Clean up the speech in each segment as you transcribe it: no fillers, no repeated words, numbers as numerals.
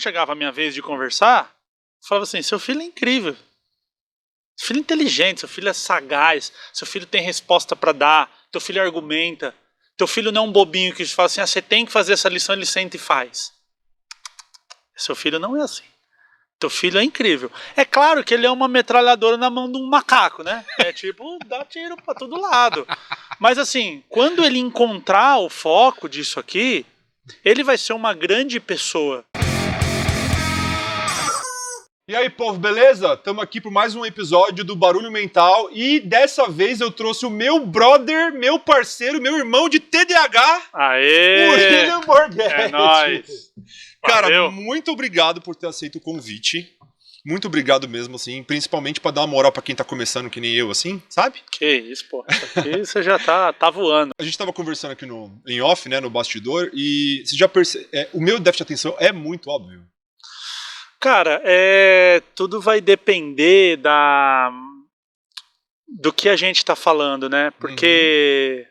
chegava a minha vez de conversar, eu falava assim, seu filho é incrível. Seu filho é inteligente, seu filho é sagaz, seu filho tem resposta para dar, teu filho argumenta. Teu filho não é um bobinho que fala assim, você tem que fazer essa lição, ele senta e faz. Seu filho não é assim. Teu filho é incrível. É claro que ele é uma metralhadora na mão de um macaco, né? É tipo, dá tiro pra todo lado. Mas assim, quando ele encontrar o foco disso aqui, ele vai ser uma grande pessoa. E aí, povo, beleza? Estamos aqui por mais um episódio do Barulho Mental e dessa vez eu trouxe o meu brother, meu parceiro, meu irmão de TDAH, Aê! o William Borghetti. É nóis! Cara, Valeu. muito obrigado por ter aceito o convite. Muito obrigado mesmo, assim, principalmente pra dar uma moral pra quem tá começando, que nem eu, assim, sabe? Que isso, pô. Isso aqui você já tá voando. A gente tava conversando aqui em off, né, no bastidor, e você já percebe, o meu déficit de atenção é muito óbvio. Cara, tudo vai depender do que a gente tá falando, né? Porque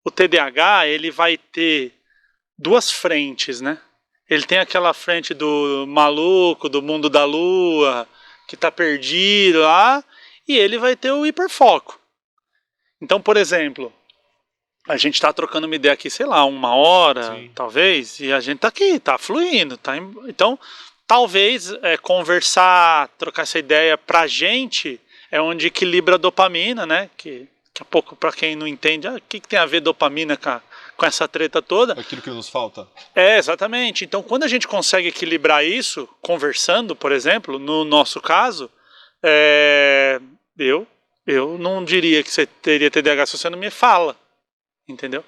o TDAH, ele vai ter duas frentes, né? Ele tem aquela frente do maluco, do mundo da lua, que tá perdido lá, e ele vai ter o hiperfoco. Então, por exemplo, a gente tá trocando uma ideia aqui, sei lá, 1 hora, Sim. talvez, e a gente tá aqui, tá fluindo, então, talvez conversar, trocar essa ideia pra gente é onde equilibra a dopamina, né? Que daqui a pouco, pra quem não entende, o que tem a ver dopamina com essa treta toda? Aquilo que nos falta. Exatamente. Então, quando a gente consegue equilibrar isso, conversando, por exemplo, no nosso caso, eu não diria que você teria TDAH se você não me fala, entendeu?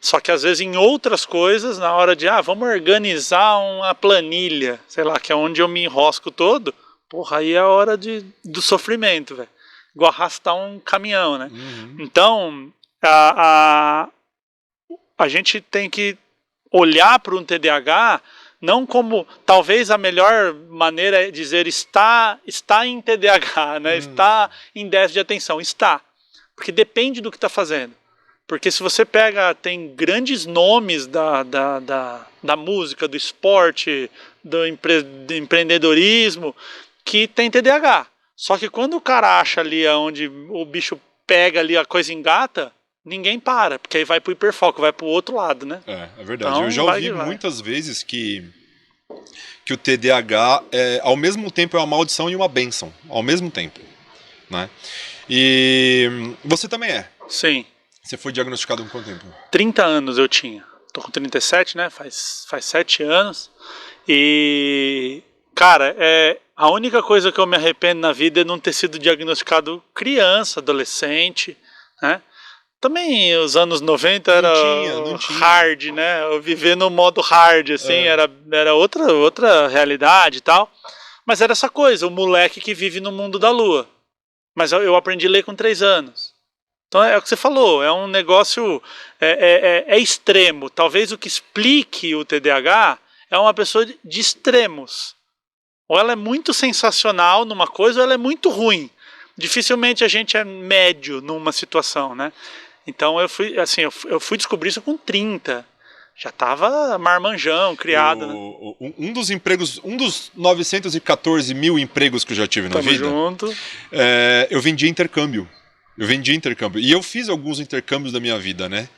Só que às vezes em outras coisas, na hora de, vamos organizar uma planilha, sei lá, que é onde eu me enrosco todo, porra, aí é a hora do sofrimento, velho. Igual arrastar um caminhão, né? Então, a gente tem que olhar para um TDAH não como, talvez a melhor maneira é dizer está em TDAH, né? Está em déficit de atenção, está. Porque depende do que está fazendo. Porque se você tem grandes nomes da música, do esporte, do empreendedorismo, que tem TDAH. Só que quando o cara acha ali onde o bicho pega ali, a coisa engata, ninguém para, porque aí vai pro hiperfoco, vai pro outro lado, né? É verdade. Então, eu já ouvi muitas vezes que o TDAH, ao mesmo tempo, é uma maldição e uma bênção. Ao mesmo tempo. Né? E você também é. Sim. Você foi diagnosticado com quanto tempo? 30 anos eu tinha. Tô com 37, né? Faz 7 anos. E, cara, a única coisa que eu me arrependo na vida é não ter sido diagnosticado criança, adolescente, né? Também os anos 90 era não tinha. hard, né? Eu viver no modo hard, assim, era outra realidade e tal. Mas era essa coisa, o moleque que vive no mundo da lua. Mas eu aprendi a ler com 3 anos. Então é o que você falou, é um negócio extremo. Talvez o que explique o TDAH é uma pessoa de extremos. Ou ela é muito sensacional numa coisa, ou ela é muito ruim. Dificilmente a gente é médio numa situação, né? Então eu fui descobrir isso com 30. Já tava marmanjão, criado, né? Um dos 914 mil empregos que eu já tive na vida. Junto. Eu vendia intercâmbio. E eu fiz alguns intercâmbios da minha vida, né?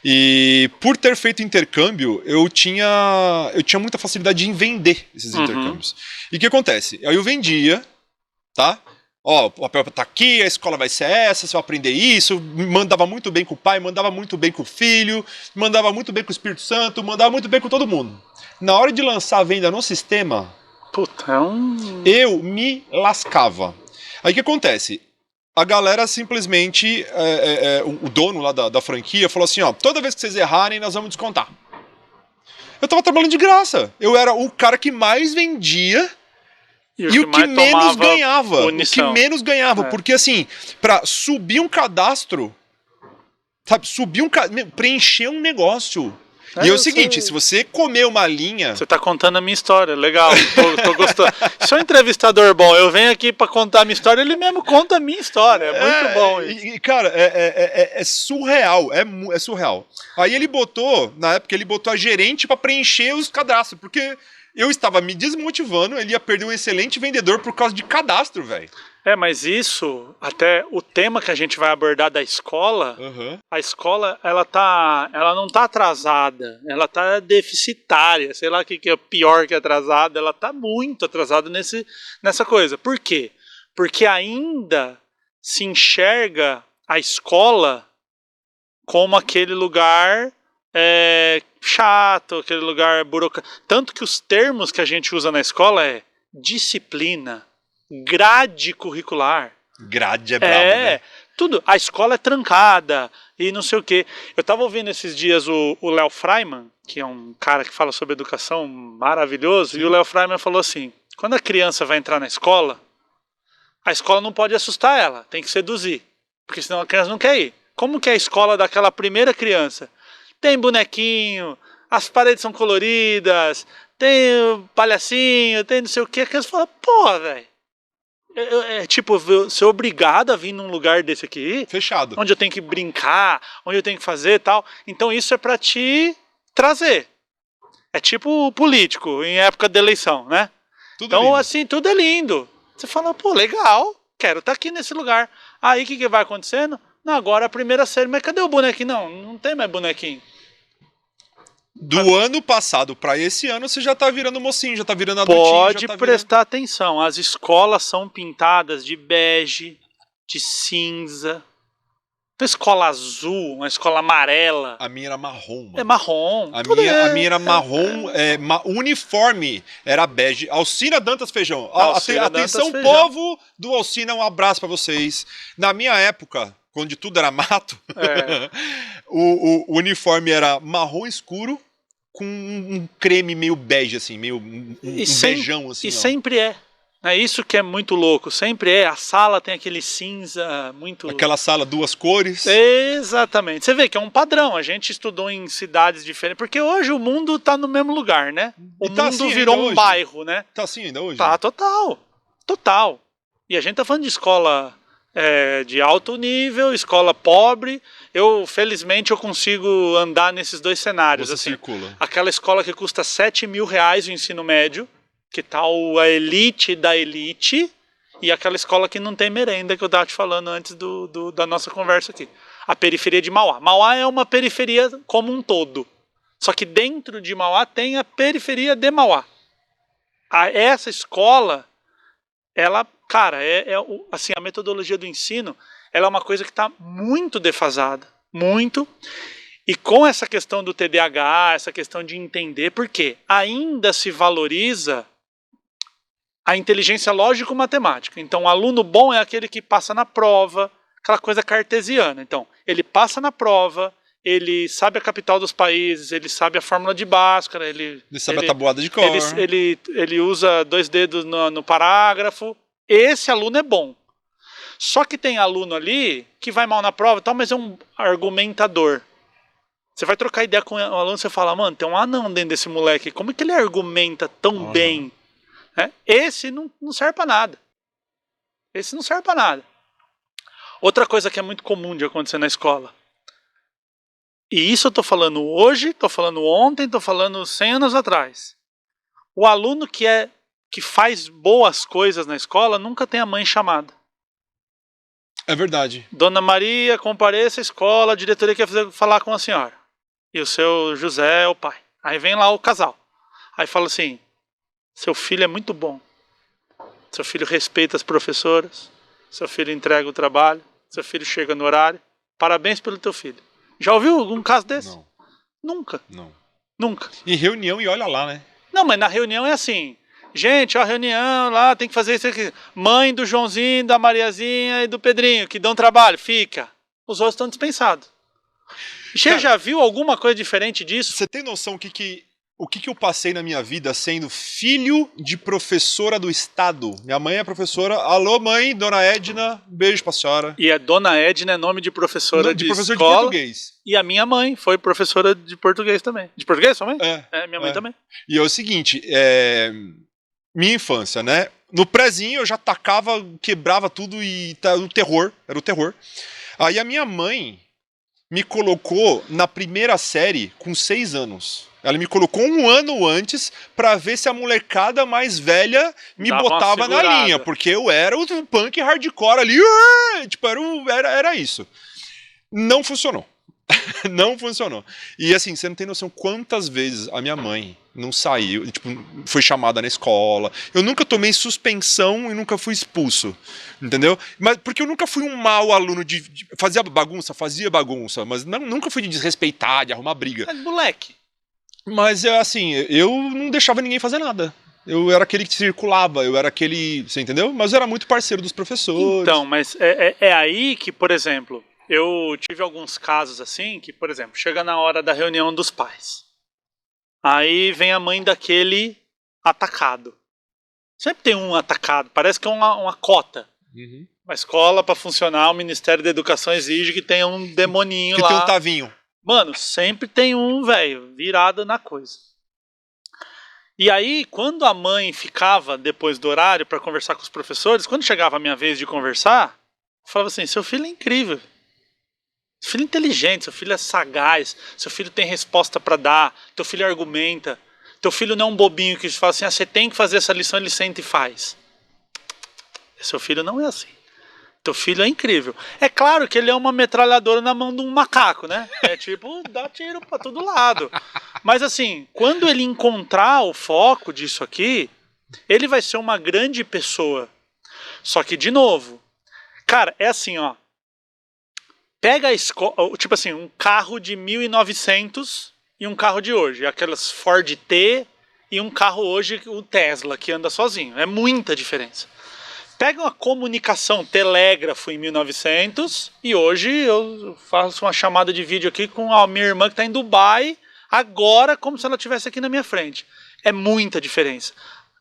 E por ter feito intercâmbio, eu tinha muita facilidade em vender esses intercâmbios. E o que acontece? Aí eu vendia, tá? Ó, o papel tá aqui, a escola vai ser essa, você vai aprender isso. Mandava muito bem com o pai, mandava muito bem com o filho, mandava muito bem com o Espírito Santo, mandava muito bem com todo mundo. Na hora de lançar a venda no sistema, eu me lascava. Aí o que acontece? A galera simplesmente, o dono lá da franquia falou assim, ó, toda vez que vocês errarem, nós vamos descontar. Eu tava trabalhando de graça. Eu era o cara que mais vendia e o que menos ganhava. Punição. O que menos ganhava. Porque assim, pra subir um cadastro, sabe, preencher um negócio. E é o seguinte, se você comer uma linha... Você tá contando a minha história, legal, tô gostando. Se é um entrevistador bom, eu venho aqui pra contar a minha história, ele mesmo conta a minha história, é muito bom isso. E cara, é surreal, é surreal. Aí ele botou, na época, a gerente pra preencher os cadastros, porque eu estava me desmotivando, ele ia perder um excelente vendedor por causa de cadastro, velho. Mas isso, até o tema que a gente vai abordar da escola, a escola, ela não tá atrasada, ela tá deficitária, sei lá o que é pior que atrasada, ela tá muito atrasada nessa coisa. Por quê? Porque ainda se enxerga a escola como aquele lugar chato, aquele lugar burocrático. Tanto que os termos que a gente usa na escola é disciplina, grade curricular. Grade é brabo, né? Tudo. A escola é trancada e não sei o quê. Eu estava ouvindo esses dias o Léo Freiman, que é um cara que fala sobre educação maravilhoso, Sim. E o Léo Freiman falou assim, quando a criança vai entrar na escola, a escola não pode assustar ela, tem que seduzir, porque senão a criança não quer ir. Como que é a escola daquela primeira criança? Tem bonequinho, as paredes são coloridas, tem palhacinho, tem não sei o quê. A criança fala, pô, velho. Tipo, ser obrigado a vir num lugar desse aqui. Fechado. Onde eu tenho que brincar, onde eu tenho que fazer e tal. Então isso é pra te trazer. É tipo político, em época de eleição, né? Tudo então, lindo. assim, tudo é lindo. Você fala, pô, legal, quero estar aqui nesse lugar. Aí o que vai acontecendo? Não, agora a primeira série, mas cadê o bonequinho? Não tem mais bonequinho. Do ano passado para esse ano, você já tá virando mocinho, já tá virando adultinho. Pode prestar atenção, as escolas são pintadas de bege, de cinza. Uma escola azul, uma escola amarela. A minha era marrom, mano. É marrom. A minha era marrom, uniforme era bege. Alcina Dantas Feijão. Atenção, Feijão. Povo do Alcina, um abraço para vocês. Na minha época, quando tudo era mato, o uniforme era marrom escuro com um creme meio bege, assim, meio um beijão, assim. E sempre é. É isso que é muito louco, sempre é. A sala tem aquele cinza muito... Aquela sala, duas cores. Exatamente. Você vê que é um padrão. A gente estudou em cidades diferentes, porque hoje o mundo tá no mesmo lugar, né? O mundo assim virou um bairro, né? Tá assim ainda hoje? Tá, total. Total. E a gente tá falando de escola de alto nível, escola pobre. Felizmente, eu consigo andar nesses dois cenários. Você assim, circula. Aquela escola que custa R$7.000 o ensino médio, que tal a elite da elite, e aquela escola que não tem merenda, que eu estava te falando antes da nossa conversa aqui. A periferia de Mauá. Mauá é uma periferia como um todo. Só que dentro de Mauá tem a periferia de Mauá. Essa escola, ela, cara, assim, a metodologia do ensino, ela é uma coisa que está muito defasada. Muito. E com essa questão do TDAH, essa questão de entender, porque ainda se valoriza a inteligência lógico-matemática. Então, o aluno bom é aquele que passa na prova, aquela coisa cartesiana. Então, ele passa na prova, ele sabe a capital dos países, ele sabe a fórmula de Bhaskara, ele sabe a tabuada de cor. Ele usa 2 dedos no parágrafo. Esse aluno é bom. Só que tem aluno ali que vai mal na prova, tal, mas é um argumentador. Você vai trocar ideia com o aluno, você fala, mano, tem um anão dentro desse moleque, como é que ele argumenta tão bem? Esse não serve para nada. Esse não serve para nada. Outra coisa que é muito comum de acontecer na escola. E isso eu tô falando hoje, tô falando ontem, tô falando 100 anos atrás. O aluno que faz boas coisas na escola nunca tem a mãe chamada. É verdade. Dona Maria, compareça à escola, a diretoria quer falar com a senhora. E o seu José é o pai. Aí vem lá o casal. Aí fala assim, seu filho é muito bom. Seu filho respeita as professoras. Seu filho entrega o trabalho. Seu filho chega no horário. Parabéns pelo teu filho. Já ouviu algum caso desse? Não. Nunca. Não. Nunca. Em reunião e olha lá, né? Não, mas na reunião é assim. Gente, ó, reunião lá, tem que fazer isso aqui. Mãe do Joãozinho, da Mariazinha e do Pedrinho, que dão trabalho, fica. Os outros estão dispensados. Você já viu alguma coisa diferente disso? Você tem noção o que eu passei na minha vida sendo filho de professora do Estado? Minha mãe é professora. Alô, mãe, dona Edna, um beijo pra senhora. E a dona Edna é nome de professora de professor escola. De português. E a minha mãe foi professora de português também. De português, sua mãe? Minha mãe também. E é o seguinte, minha infância, né? No prézinho eu já tacava, quebrava tudo e era o terror. Aí a minha mãe me colocou na primeira série com 6 anos. Ela me colocou 1 ano antes pra ver se a molecada mais velha me Dava uma botava na segurada. linha, porque eu era o punk hardcore ali, tipo, era isso. Não funcionou. Não funcionou. E assim, você não tem noção quantas vezes a minha mãe não saiu, tipo, foi chamada na escola. Eu nunca tomei suspensão e nunca fui expulso, entendeu? Mas porque eu nunca fui um mau aluno fazia bagunça, mas nunca fui de desrespeitar, de arrumar briga. Mas, moleque. Mas assim, eu não deixava ninguém fazer nada. Eu era aquele que circulava, eu era aquele, você entendeu? Mas eu era muito parceiro dos professores. Então, mas é aí que, por exemplo, eu tive alguns casos assim, que, por exemplo, chega na hora da reunião dos pais. Aí vem a mãe daquele atacado. Sempre tem um atacado, parece que é uma cota. Uhum. Uma escola, para funcionar, o Ministério da Educação exige que tenha um demoninho Que lá. tem um tavinho. Mano, sempre tem um, velho, virado na coisa. E aí, quando a mãe ficava depois do horário para conversar com os professores, quando chegava a minha vez de conversar, eu falava assim: seu filho é incrível. Seu filho é inteligente, seu filho é sagaz, seu filho tem resposta para dar, teu filho argumenta. Teu filho não é um bobinho que fala assim: você tem que fazer essa lição, ele senta e faz. Seu filho não é assim. Teu filho é incrível. É claro que ele é uma metralhadora na mão de um macaco, né? É tipo, dá tiro pra todo lado. Mas assim, quando ele encontrar o foco disso aqui, ele vai ser uma grande pessoa. Só que, de novo, cara, é assim, ó. Pega a escola, tipo assim, um carro de 1900 e um carro de hoje. Aquelas Ford T e um carro hoje, o Tesla, que anda sozinho. É muita diferença. Pega uma comunicação, telégrafo em 1900 e hoje eu faço uma chamada de vídeo aqui com a minha irmã que está em Dubai, agora como se ela estivesse aqui na minha frente. É muita diferença.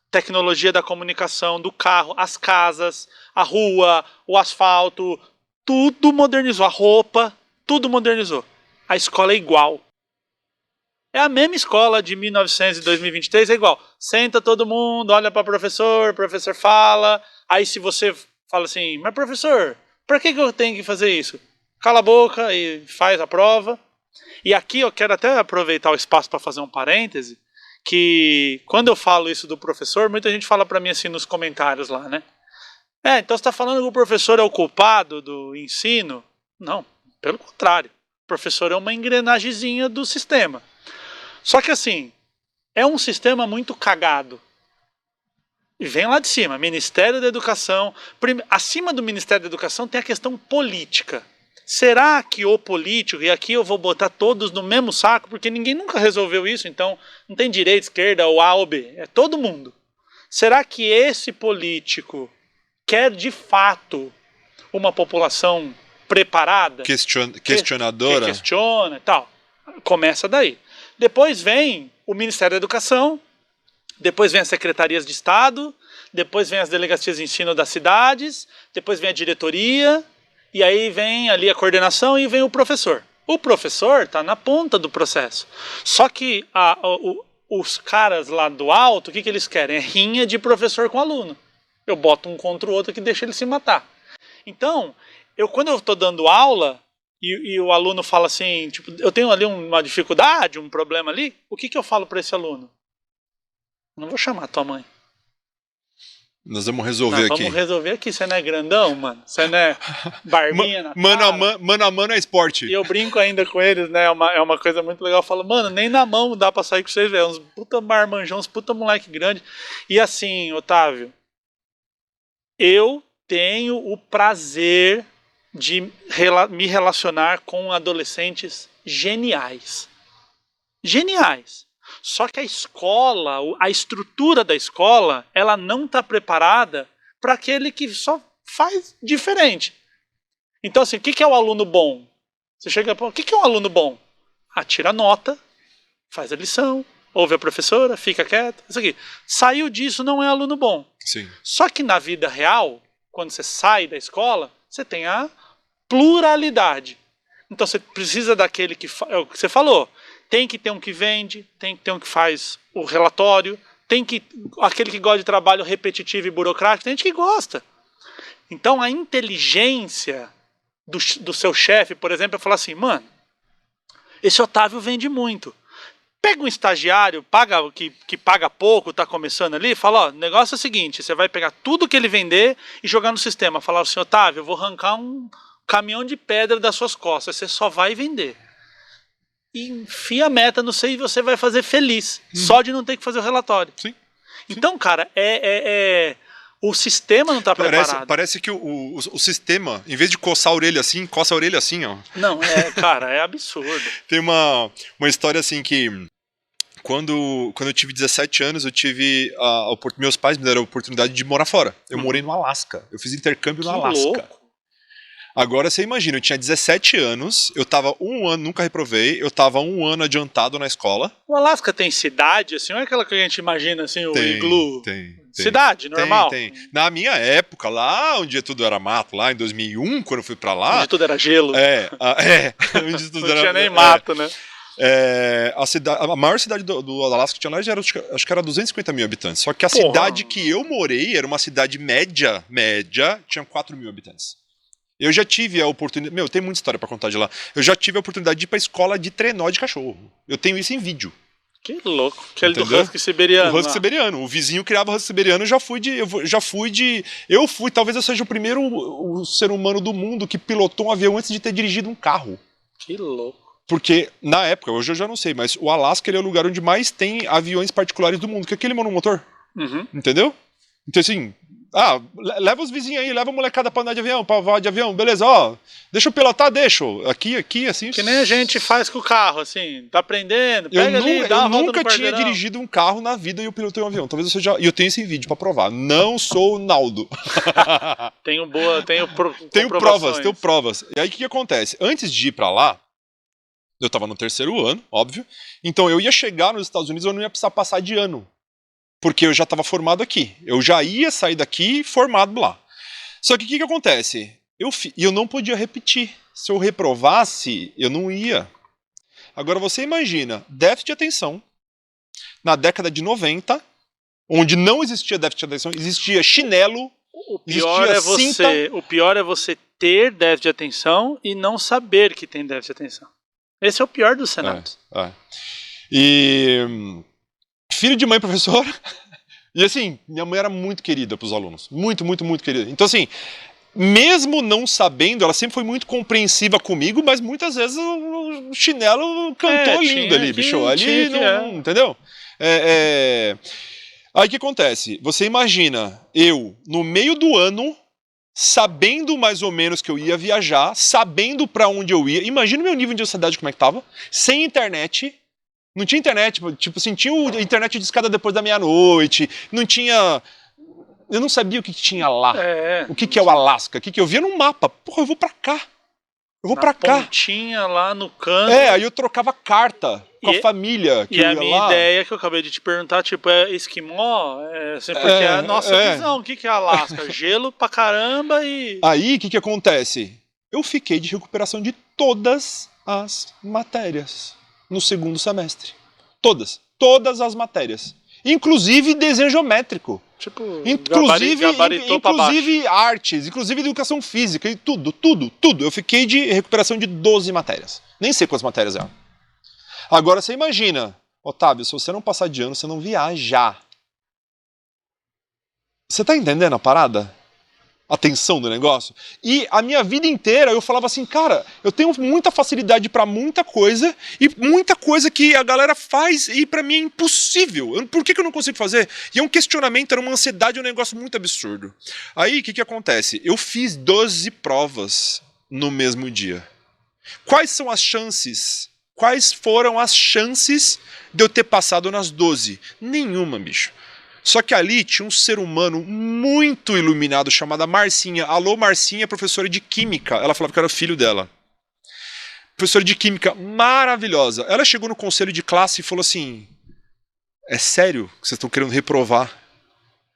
Tecnologia da comunicação, do carro, as casas, a rua, o asfalto, tudo modernizou. A roupa, tudo modernizou. A escola é igual. É a mesma escola de 1900 e 2023, é igual. Senta todo mundo, olha para o professor fala. Aí se você fala assim, mas professor, para que eu tenho que fazer isso? Cala a boca e faz a prova. E aqui eu quero até aproveitar o espaço para fazer um parêntese, que quando eu falo isso do professor, muita gente fala para mim assim nos comentários lá, né? Então você está falando que o professor é o culpado do ensino? Não, pelo contrário. O professor é uma engrenagemzinha do sistema. Só que assim, é um sistema muito cagado. E vem lá de cima, Ministério da Educação. Acima do Ministério da Educação tem a questão política. Será que o político, e aqui eu vou botar todos no mesmo saco, porque ninguém nunca resolveu isso, então não tem direita, esquerda, ou A ou B, é todo mundo. Será que esse político quer de fato uma população preparada? Questionadora? Que questiona e tal. Começa daí. Depois vem o Ministério da Educação, depois vem as secretarias de Estado, depois vem as delegacias de ensino das cidades, depois vem a diretoria, e aí vem ali a coordenação e vem o professor. O professor está na ponta do processo. Só que os caras lá do alto, o que eles querem? É rinha de professor com aluno. Eu boto um contra o outro que deixa ele se matar. Então, quando eu estou dando aula, e o aluno fala assim, tipo, eu tenho ali uma dificuldade, um problema ali, o que eu falo para esse aluno? Não vou chamar tua mãe. Nós vamos resolver aqui. Vamos resolver aqui. Você não é grandão, mano? Você não é barbinha na cara? Mano a mano é esporte. E eu brinco ainda com eles, né? É uma coisa muito legal. Eu falo, mano, nem na mão dá pra sair com vocês, velho. Uns puta marmanjão, uns puta moleque grande. E assim, Otávio, eu tenho o prazer de me relacionar com adolescentes geniais. Geniais. Só que a escola, a estrutura da escola, ela não está preparada para aquele que só faz diferente. Então, assim, o que é o aluno bom? Você chega para o que é um aluno bom? Tira nota, faz a lição, ouve a professora, fica quieto. Isso aqui. Saiu disso, não é aluno bom. Sim. Só que na vida real, quando você sai da escola, você tem a pluralidade. Então você precisa daquele que é o que você falou. Tem que ter um que vende, tem que ter um que faz o relatório, aquele que gosta de trabalho repetitivo e burocrático, tem gente que gosta. Então a inteligência do seu chefe, por exemplo, é falar assim, mano, Esse Otávio vende muito. Pega um estagiário, que paga pouco, tá começando ali, fala, ó, o negócio é o seguinte, você vai pegar tudo que ele vender e jogar no sistema. Falar assim, Otávio, eu vou arrancar um caminhão de pedra das suas costas, você só vai vender. E enfia a meta, não sei, e você vai fazer feliz, só de não ter que fazer o relatório. Sim. Então, cara, o sistema não tá preparado. Parece que o sistema, em vez de coçar a orelha assim, coça a orelha assim, ó. Não, cara, é absurdo. Tem uma história assim que quando eu tive 17 anos, eu tive meus pais me deram a oportunidade de morar fora. Eu morei no Alasca. Eu fiz intercâmbio no Alasca. Louco. Agora você imagina, eu tinha 17 anos, eu tava um ano, nunca reprovei, eu tava um ano adiantado na escola. O Alasca tem cidade, assim, ou é aquela que a gente imagina, assim, o iglu? Tem. Cidade, normal? Tem. Na minha época, lá onde tudo era mato, lá em 2001, quando eu fui pra lá... Onde tudo era gelo. Onde tudo não tinha nem mato, né? A maior cidade do Alasca que tinha lá, acho que era 250 mil habitantes. Só que a cidade que eu morei era uma cidade média, tinha 4 mil habitantes. Eu já tive a oportunidade... tem muita história pra contar de lá. Eu já tive a oportunidade de ir pra escola de trenó de cachorro. Eu tenho isso em vídeo. Que louco. Aquele do husky siberiano. O husky siberiano. O vizinho criava husky siberiano, eu fui, talvez eu seja o primeiro ser humano do mundo que pilotou um avião antes de ter dirigido um carro. Que louco. Porque, na época, hoje eu já não sei, mas o Alasca ele é o lugar onde mais tem aviões particulares do mundo, que é aquele monomotor. Uhum. Entendeu? Então, assim, leva os vizinhos aí, leva a molecada pra andar de avião, pra voar de avião, beleza, ó, deixa eu pilotar, aqui, assim. Que nem a gente faz com o carro, assim, tá aprendendo, pega ali, dá uma volta no Eu nunca tinha dirigido um carro na vida e eu pilotei um avião, talvez eu tenha esse vídeo pra provar, não sou o Naldo. Tenho provas. E aí, o que acontece? Antes de ir pra lá, eu tava no 3º ano, óbvio, então eu ia chegar nos Estados Unidos, eu não ia precisar passar de ano. Porque eu já estava formado aqui. Eu já ia sair daqui formado lá. Só que o que acontece? Eu não podia repetir. Se eu reprovasse, eu não ia. Agora você imagina, déficit de atenção, na década de 90, onde não existia déficit de atenção, existia chinelo, o pior é você ter déficit de atenção e não saber que tem déficit de atenção. Esse é o pior dos cenários. E... filho de mãe professora. E assim, minha mãe era muito querida para os alunos. Muito, muito, muito querida. Então assim, mesmo não sabendo, ela sempre foi muito compreensiva comigo, mas muitas vezes o chinelo cantou lindo ali, bicho. Ali, entendeu? Aí o que acontece? Você imagina, eu, no meio do ano, sabendo mais ou menos que eu ia viajar, sabendo para onde eu ia. Imagina o meu nível de ansiedade como é que tava. Sem internet... Não tinha internet, tipo assim, tinha internet de escada depois da meia-noite, não tinha... Eu não sabia o que tinha lá, o que é o Alasca, o que eu via no mapa. Porra, eu vou pra cá, pontinha lá no canto. Aí eu trocava carta com a família que eu ia lá. E a minha ideia que eu acabei de te perguntar, tipo, é esquimó? Porque é a nossa visão, o que é Alasca? Gelo pra caramba e... Aí, o que acontece? Eu fiquei de recuperação de todas as matérias. No 2º semestre. Todas as matérias. Inclusive desenho geométrico. Tipo, inclusive artes, inclusive educação física e tudo. Eu fiquei de recuperação de 12 matérias. Nem sei quantas matérias eram. Agora você imagina, Otávio, se você não passar de ano, você não viaja. Você tá entendendo a parada? A tensão do negócio. E a minha vida inteira eu falava assim, cara, eu tenho muita facilidade pra muita coisa e muita coisa que a galera faz e pra mim é impossível. Por que eu não consigo fazer? E é um questionamento, era uma ansiedade, um negócio muito absurdo. Aí, o que acontece? Eu fiz 12 provas no mesmo dia. Quais são as chances? Quais foram as chances de eu ter passado nas 12? Nenhuma, bicho. Só que ali tinha um ser humano muito iluminado chamada Marcinha. Alô, Marcinha, professora de Química. Ela falava que era filho dela. Professora de Química maravilhosa. Ela chegou no conselho de classe e falou assim, é sério que vocês estão querendo reprovar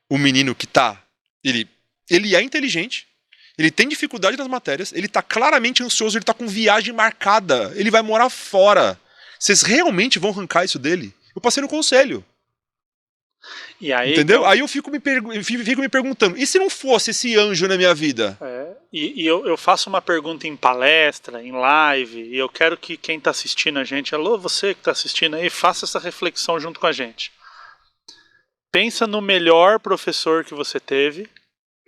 o menino que tá... Ele é inteligente, ele tem dificuldade nas matérias, ele tá claramente ansioso, ele tá com viagem marcada, ele vai morar fora. Vocês realmente vão arrancar isso dele? Eu passei no conselho. E aí, entendeu? Aí eu fico me perguntando, e se não fosse esse anjo na minha vida? e eu faço uma pergunta em palestra, em live, e eu quero que quem está assistindo a gente, alô, você que está assistindo aí, faça essa reflexão junto com a gente. Pensa no melhor professor que você teve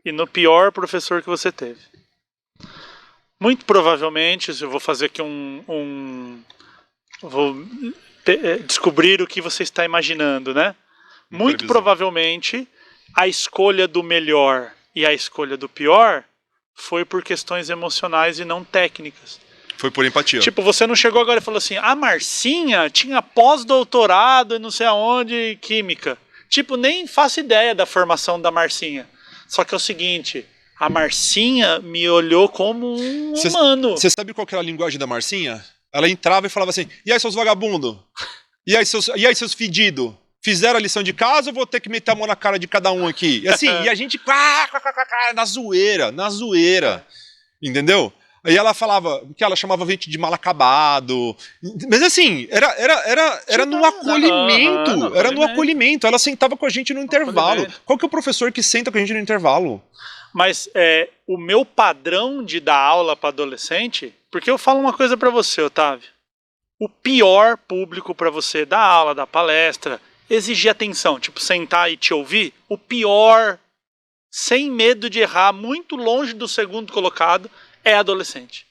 e no pior professor que você teve. Muito provavelmente, eu vou fazer aqui vou descobrir o que você está imaginando, né? Muito provavelmente, a escolha do melhor e a escolha do pior foi por questões emocionais e não técnicas. Foi por empatia. Tipo, você não chegou agora e falou assim, a Marcinha tinha pós-doutorado e não sei aonde em química. Tipo, nem faço ideia da formação da Marcinha. Só que é o seguinte, a Marcinha me olhou como um humano. Você sabe qual que era a linguagem da Marcinha? Ela entrava e falava assim, e aí seus vagabundos? E aí seus fedidos? Fizeram a lição de casa ou vou ter que meter a mão na cara de cada um aqui? E assim, e a gente na zoeira, entendeu? Aí ela falava, que ela chamava a gente de mal acabado. Mas assim, era no acolhimento. Era no acolhimento. Ela sentava com a gente no intervalo. Qual que é o professor que senta com a gente no intervalo? Mas o meu padrão de dar aula para adolescente, porque eu falo uma coisa para você, Otávio. O pior público para você dar aula, dar palestra, exigir atenção, tipo sentar e te ouvir, o pior, sem medo de errar, muito longe do segundo colocado, é adolescente.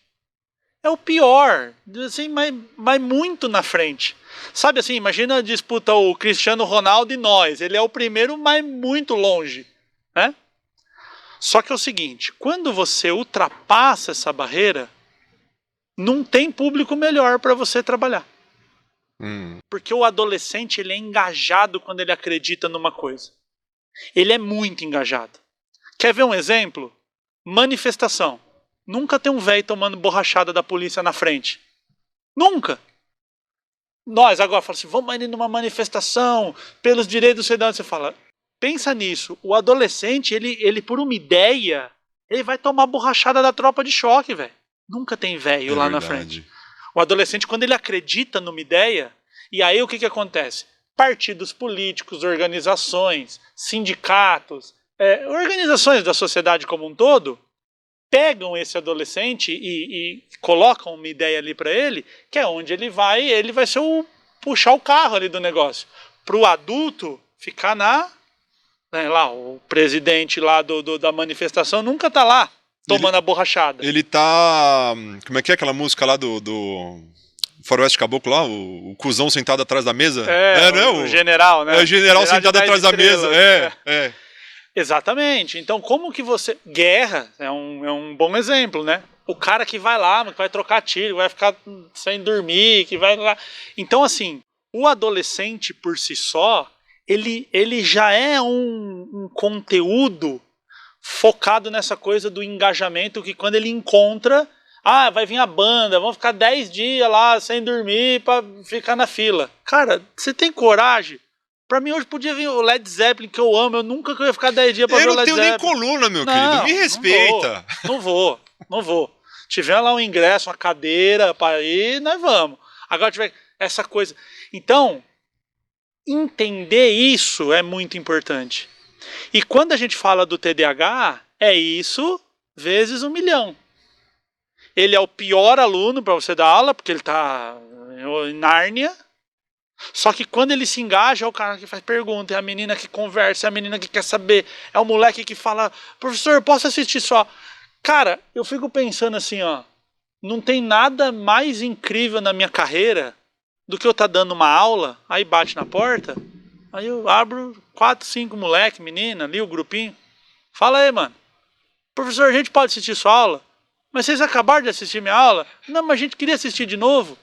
É o pior, assim, mas muito na frente. Sabe assim, imagina a disputa o Cristiano Ronaldo e nós. Ele é o primeiro, mas muito longe, né? Só que é o seguinte, quando você ultrapassa essa barreira, não tem público melhor para você trabalhar. Porque o adolescente, ele é engajado quando ele acredita numa coisa. Ele é muito engajado. Quer ver um exemplo? Manifestação. Nunca tem um velho tomando borrachada da polícia na frente. Nunca. Nós agora falamos assim, vamos ir numa manifestação pelos direitos do cidadão. Você fala, pensa nisso. O adolescente, ele por uma ideia, ele vai tomar borrachada da tropa de choque, velho. Nunca tem velho lá na frente. O adolescente, quando ele acredita numa ideia, e aí o que acontece? Partidos políticos, organizações, sindicatos, organizações da sociedade como um todo, pegam esse adolescente e colocam uma ideia ali para ele, que é onde ele vai ser puxar o carro ali do negócio. Para o adulto ficar lá, o presidente lá da manifestação nunca tá lá tomando a borrachada. Ele tá... Como é que é aquela música lá do Faroeste Caboclo lá? O cuzão sentado atrás da mesa? O general, né? É o general sentado atrás da mesa. Exatamente. Então, como que você... Guerra é um bom exemplo, né? O cara que vai lá, que vai trocar tiro, vai ficar sem dormir, que vai lá... Então, assim, o adolescente por si só, ele já é um conteúdo focado nessa coisa do engajamento, que quando ele encontra, vai vir a banda, vamos ficar 10 dias lá sem dormir pra ficar na fila. Cara, você tem coragem? Pra mim hoje podia vir o Led Zeppelin, que eu amo, eu nunca ia ficar 10 dias pra ver o Led Zeppelin. Eu não tenho nem coluna, meu querido, me respeita. Não vou. Tiver lá um ingresso, uma cadeira pra ir, nós vamos. Agora tiver essa coisa. Então, entender isso é muito importante. E quando a gente fala do TDAH, é isso vezes 1 milhão. Ele é o pior aluno para você dar aula, porque ele está em Nárnia. Só que quando ele se engaja, é o cara que faz pergunta, é a menina que conversa, é a menina que quer saber, é o moleque que fala, professor, posso assistir só? Cara, eu fico pensando assim, não tem nada mais incrível na minha carreira do que eu estar dando uma aula, aí bate na porta, aí eu abro 4, 5 moleque, menina, ali o grupinho. Fala aí, mano. Professor, a gente pode assistir sua aula? Mas vocês acabaram de assistir minha aula? Não, mas a gente queria assistir de novo.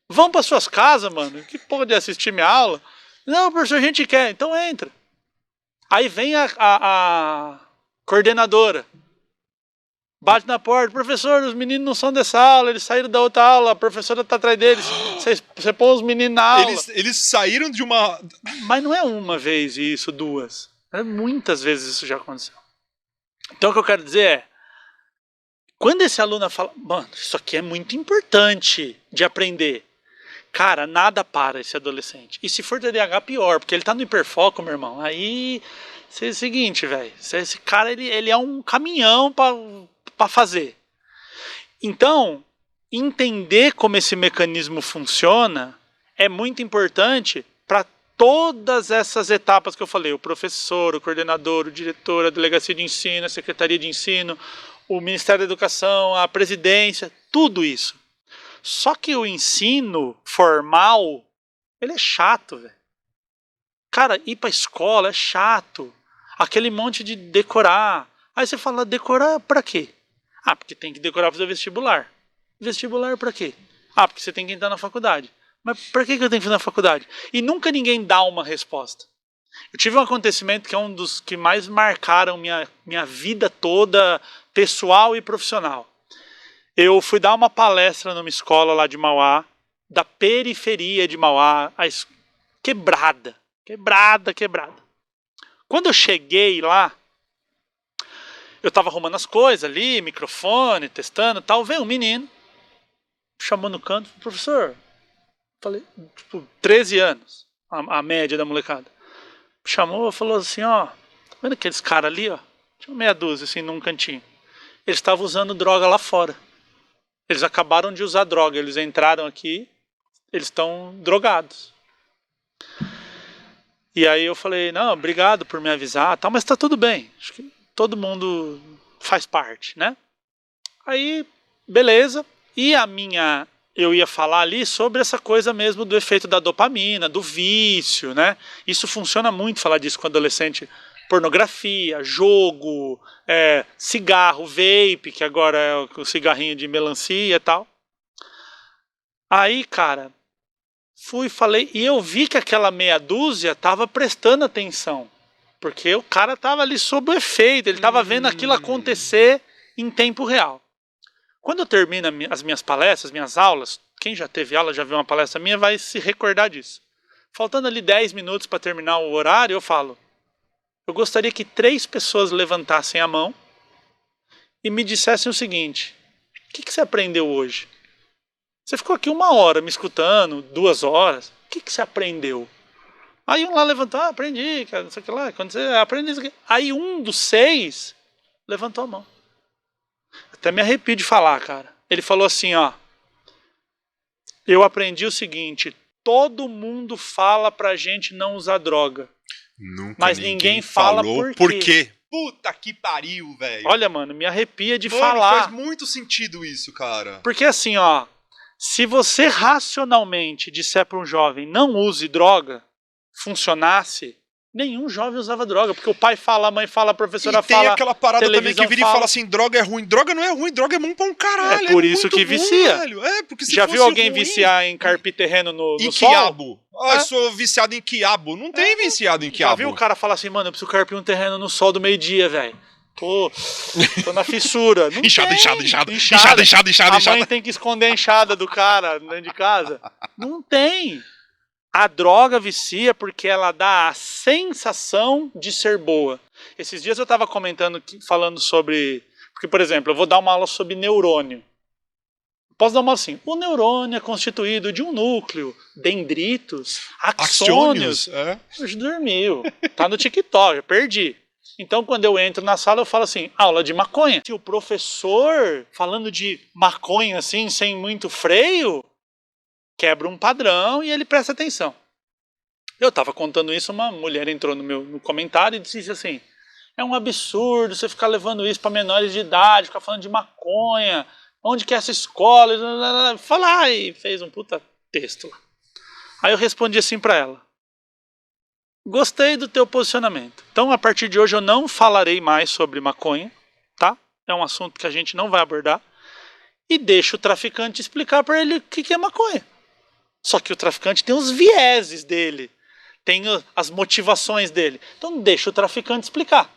Vão para suas casas, mano. Que porra de assistir minha aula? Não, professor, a gente quer. Então entra. Aí vem a coordenadora. Bate na porta. Professor, os meninos não são dessa aula. Eles saíram da outra aula. A professora tá atrás deles. Você põe os meninos na aula. Eles saíram de uma... Mas não é uma vez isso, 2. Muitas vezes isso já aconteceu. Então o que eu quero dizer é, quando esse aluno fala, mano, isso aqui é muito importante de aprender. Cara, nada para esse adolescente. E se for TDAH, pior, porque ele tá no hiperfoco, meu irmão. Aí, é o seguinte, velho. Esse cara, ele é um caminhão para fazer. Então, entender como esse mecanismo funciona é muito importante para todas essas etapas que eu falei, o professor, o coordenador, o diretor, a delegacia de ensino, a secretaria de ensino, o Ministério da Educação, a presidência, tudo isso. Só que o ensino formal, ele é chato, velho. Cara, ir pra escola é chato. Aquele monte de decorar. Aí você fala, decorar pra quê? Ah, porque tem que decorar pra fazer vestibular. Vestibular pra quê? Ah, porque você tem que entrar na faculdade. Mas pra que eu tenho que fazer na faculdade? E nunca ninguém dá uma resposta. Eu tive um acontecimento que é um dos que mais marcaram minha vida toda, pessoal e profissional. Eu fui dar uma palestra numa escola lá de Mauá, da periferia de Mauá, quebrada. Quando eu cheguei lá, eu tava arrumando as coisas ali, microfone, testando e tal, veio um menino, chamou no canto, professor, falei, 13 anos, a média da molecada. Chamou, falou assim, ó, tá vendo aqueles caras ali, ó? Tinha meia dúzia, assim, num cantinho. Eles estavam usando droga lá fora. Eles acabaram de usar droga, eles entraram aqui, eles estão drogados. E aí eu falei, não, obrigado por me avisar, tal, mas tá tudo bem. Acho que todo mundo faz parte, né? Aí, beleza. E eu ia falar ali sobre essa coisa mesmo do efeito da dopamina, do vício, né? Isso funciona muito, falar disso com adolescente. Pornografia, jogo, cigarro, vape, que agora é o cigarrinho de melancia e tal. Aí, cara, falei, e eu vi que aquela meia dúzia tava prestando atenção. Porque o cara tava ali sob o efeito, ele tava vendo aquilo acontecer em tempo real. Quando eu termino as minhas palestras, minhas aulas, quem já teve aula, já viu uma palestra minha, vai se recordar disso. Faltando ali 10 minutos para terminar o horário, eu falo, eu gostaria que 3 pessoas levantassem a mão e me dissessem o seguinte, o que você aprendeu hoje? Você ficou aqui 1 hora me escutando, 2 horas, o que você aprendeu? Aí um lá levantou, aprendi, cara, não sei o que lá, quando você aprende isso aqui. Aí um dos 6 levantou a mão. Até me arrepio de falar, cara. Ele falou assim, ó, eu aprendi o seguinte, todo mundo fala pra gente não usar droga. Nunca mas ninguém fala por quê. Puta que pariu, velho. Olha, mano, me arrepia de falar. Faz muito sentido isso, cara. Porque assim, ó, se você racionalmente disser pra um jovem não use droga, funcionasse, nenhum jovem usava droga, porque o pai fala, a mãe fala, a professora fala, tem aquela parada também que vira fala. E fala assim, droga é ruim. Droga não é ruim, droga é bom pra um caralho. É por isso que vicia. Velho. Porque se já viu alguém ruim, viciar em carpir terreno no em sol? quiabo? Eu sou viciado em quiabo. Não tem viciado em quiabo. Já viu o cara falar assim, mano, eu preciso carpir um terreno no sol do meio-dia, velho. Tô na fissura. Não inchada. A mãe tem que esconder a enxada do cara dentro de casa. Não tem. A droga vicia porque ela dá a sensação de ser boa. Esses dias eu estava falando sobre... Porque, por exemplo, eu vou dar uma aula sobre neurônio. Posso dar uma aula assim. O neurônio é constituído de um núcleo, dendritos, axônios. Hoje dormiu. Tá no TikTok, eu perdi. Então, quando eu entro na sala, eu falo assim, aula de maconha. Se o professor, falando de maconha assim, sem muito freio, quebra um padrão e ele presta atenção. Eu estava contando isso, uma mulher entrou no comentário e disse assim, é um absurdo você ficar levando isso para menores de idade, ficar falando de maconha, onde que é essa escola? Falar e fez um puta texto lá. Aí eu respondi assim para ela, gostei do teu posicionamento. Então, a partir de hoje eu não falarei mais sobre maconha, tá? É um assunto que a gente não vai abordar. E deixa o traficante explicar para ele o que é maconha. Só que o traficante tem os vieses dele, tem as motivações dele. Então deixa o traficante explicar.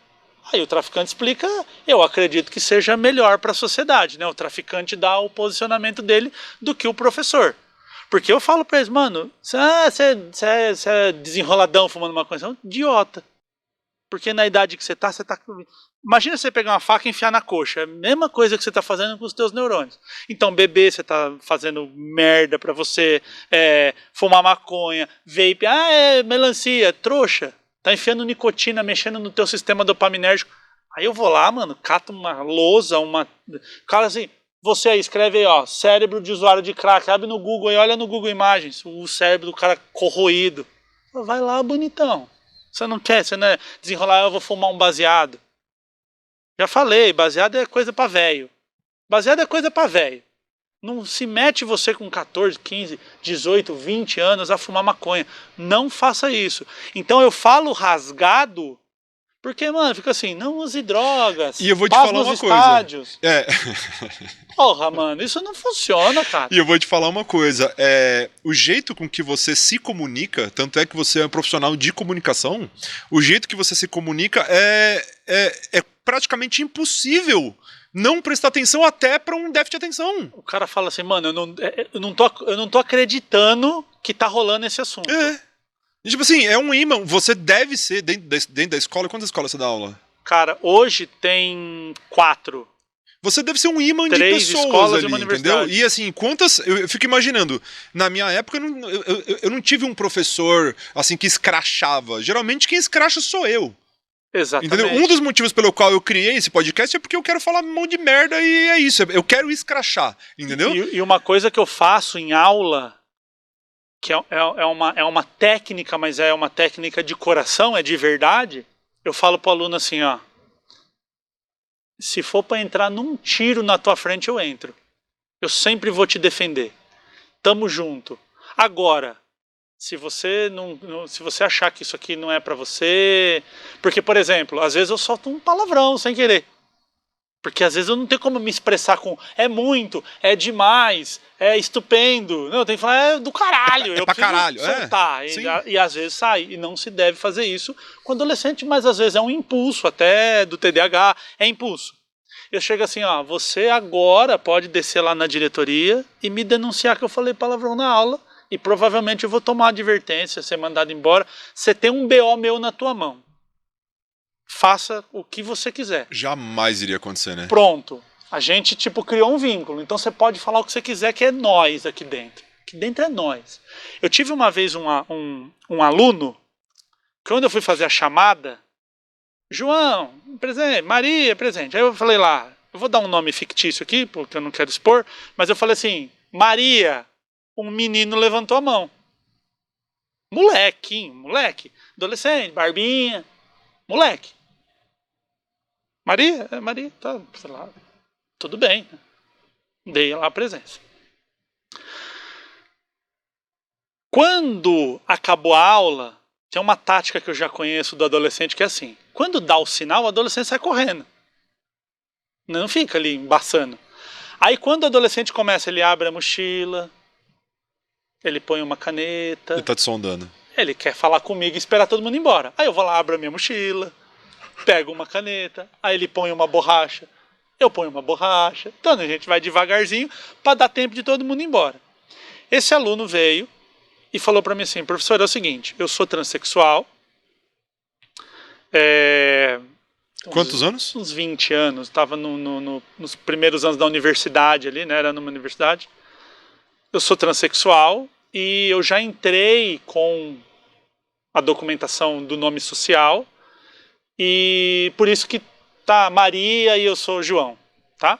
Aí o traficante explica, eu acredito que seja melhor para a sociedade, né? O traficante dá o posicionamento dele do que o professor. Porque eu falo para eles, mano, você é desenroladão fumando maconha, você é um idiota. Porque na idade que você tá... Imagina você pegar uma faca e enfiar na coxa. É a mesma coisa que você tá fazendo com os teus neurônios. Então, beber, você tá fazendo merda pra você. Fumar maconha, vape. Melancia, trouxa. Tá enfiando nicotina, mexendo no teu sistema dopaminérgico. Aí eu vou lá, mano, cato uma lousa, O cara assim, você aí, escreve aí, ó, cérebro de usuário de crack, abre no Google aí, olha no Google Imagens, o cérebro do cara corroído. Vai lá, bonitão. Você não quer, você não é desenrolar, eu vou fumar um baseado. Já falei, baseado é coisa pra velho. Baseado é coisa pra velho. Não se mete você com 14, 15, 18, 20 anos a fumar maconha. Não faça isso. Então eu falo rasgado porque, mano, fica assim, não use drogas. E eu vou te falar uma estádios. coisa. É. Porra, mano, isso não funciona, cara. E eu vou te falar uma coisa. O jeito com que você se comunica, tanto é que você é um profissional de comunicação, o jeito que você se comunica é praticamente impossível não prestar atenção até para um déficit de atenção. O cara fala assim, mano, eu não tô acreditando que tá rolando esse assunto. E, tipo assim, é um imã. Você deve ser, dentro da escola, quantas escolas você dá aula? Cara, hoje tem 4. Você deve ser um imã de 3 pessoas escolas ali, e uma entendeu? universidade. E assim, quantas... Eu fico imaginando, na minha época eu não tive um professor assim que escrachava. Geralmente quem escracha sou eu. Exatamente. Entendeu? Um dos motivos pelo qual eu criei esse podcast é porque eu quero falar um monte de merda e é isso. Eu quero escrachar, entendeu? E uma coisa que eu faço em aula, que é uma técnica, mas é uma técnica de coração, é de verdade, eu falo pro aluno assim, ó, se for para entrar num tiro na tua frente, eu entro. Eu sempre vou te defender. Tamo junto. Agora, se você se você achar que isso aqui não é para você, porque, por exemplo, às vezes eu solto um palavrão sem querer. Porque às vezes eu não tenho como me expressar com é muito, é demais, é estupendo. Não, eu tenho que falar é do caralho. É pra caralho, soltar. E às vezes sai. E não se deve fazer isso com adolescente, mas às vezes é um impulso até do TDAH, é impulso. Eu chego assim, ó, você agora pode descer lá na diretoria e me denunciar que eu falei palavrão na aula e provavelmente eu vou tomar advertência, ser mandado embora. Você tem um BO meu na tua mão. Faça o que você quiser. Jamais iria acontecer, né? Pronto. A gente, criou um vínculo. Então você pode falar o que você quiser, que é nós aqui dentro. Aqui dentro é nós. Eu tive uma vez um aluno, que quando eu fui fazer a chamada, João, presente, Maria, presente. Aí eu falei lá, eu vou dar um nome fictício aqui, porque eu não quero expor, mas eu falei assim, Maria, um menino levantou a mão. Moleque, adolescente, barbinha, moleque. Maria, tá, sei lá, tudo bem. Dei lá a presença. Quando acabou a aula, tem uma tática que eu já conheço do adolescente que é assim. Quando dá o sinal, o adolescente sai correndo. Não fica ali embaçando. Aí quando o adolescente começa, ele abre a mochila, ele põe uma caneta. Ele tá te sondando. Ele quer falar comigo e esperar todo mundo ir embora. Aí eu vou lá, abro a minha mochila, pego uma caneta, aí ele põe uma borracha, eu ponho uma borracha. Então a gente vai devagarzinho para dar tempo de todo mundo ir embora. Esse aluno veio e falou para mim assim, professor, é o seguinte, eu sou transexual. Quantos anos? Uns 20 anos, estava nos primeiros anos da universidade ali, né? Era numa universidade. Eu sou transexual e eu já entrei com a documentação do nome social e por isso que tá Maria e eu sou João, tá?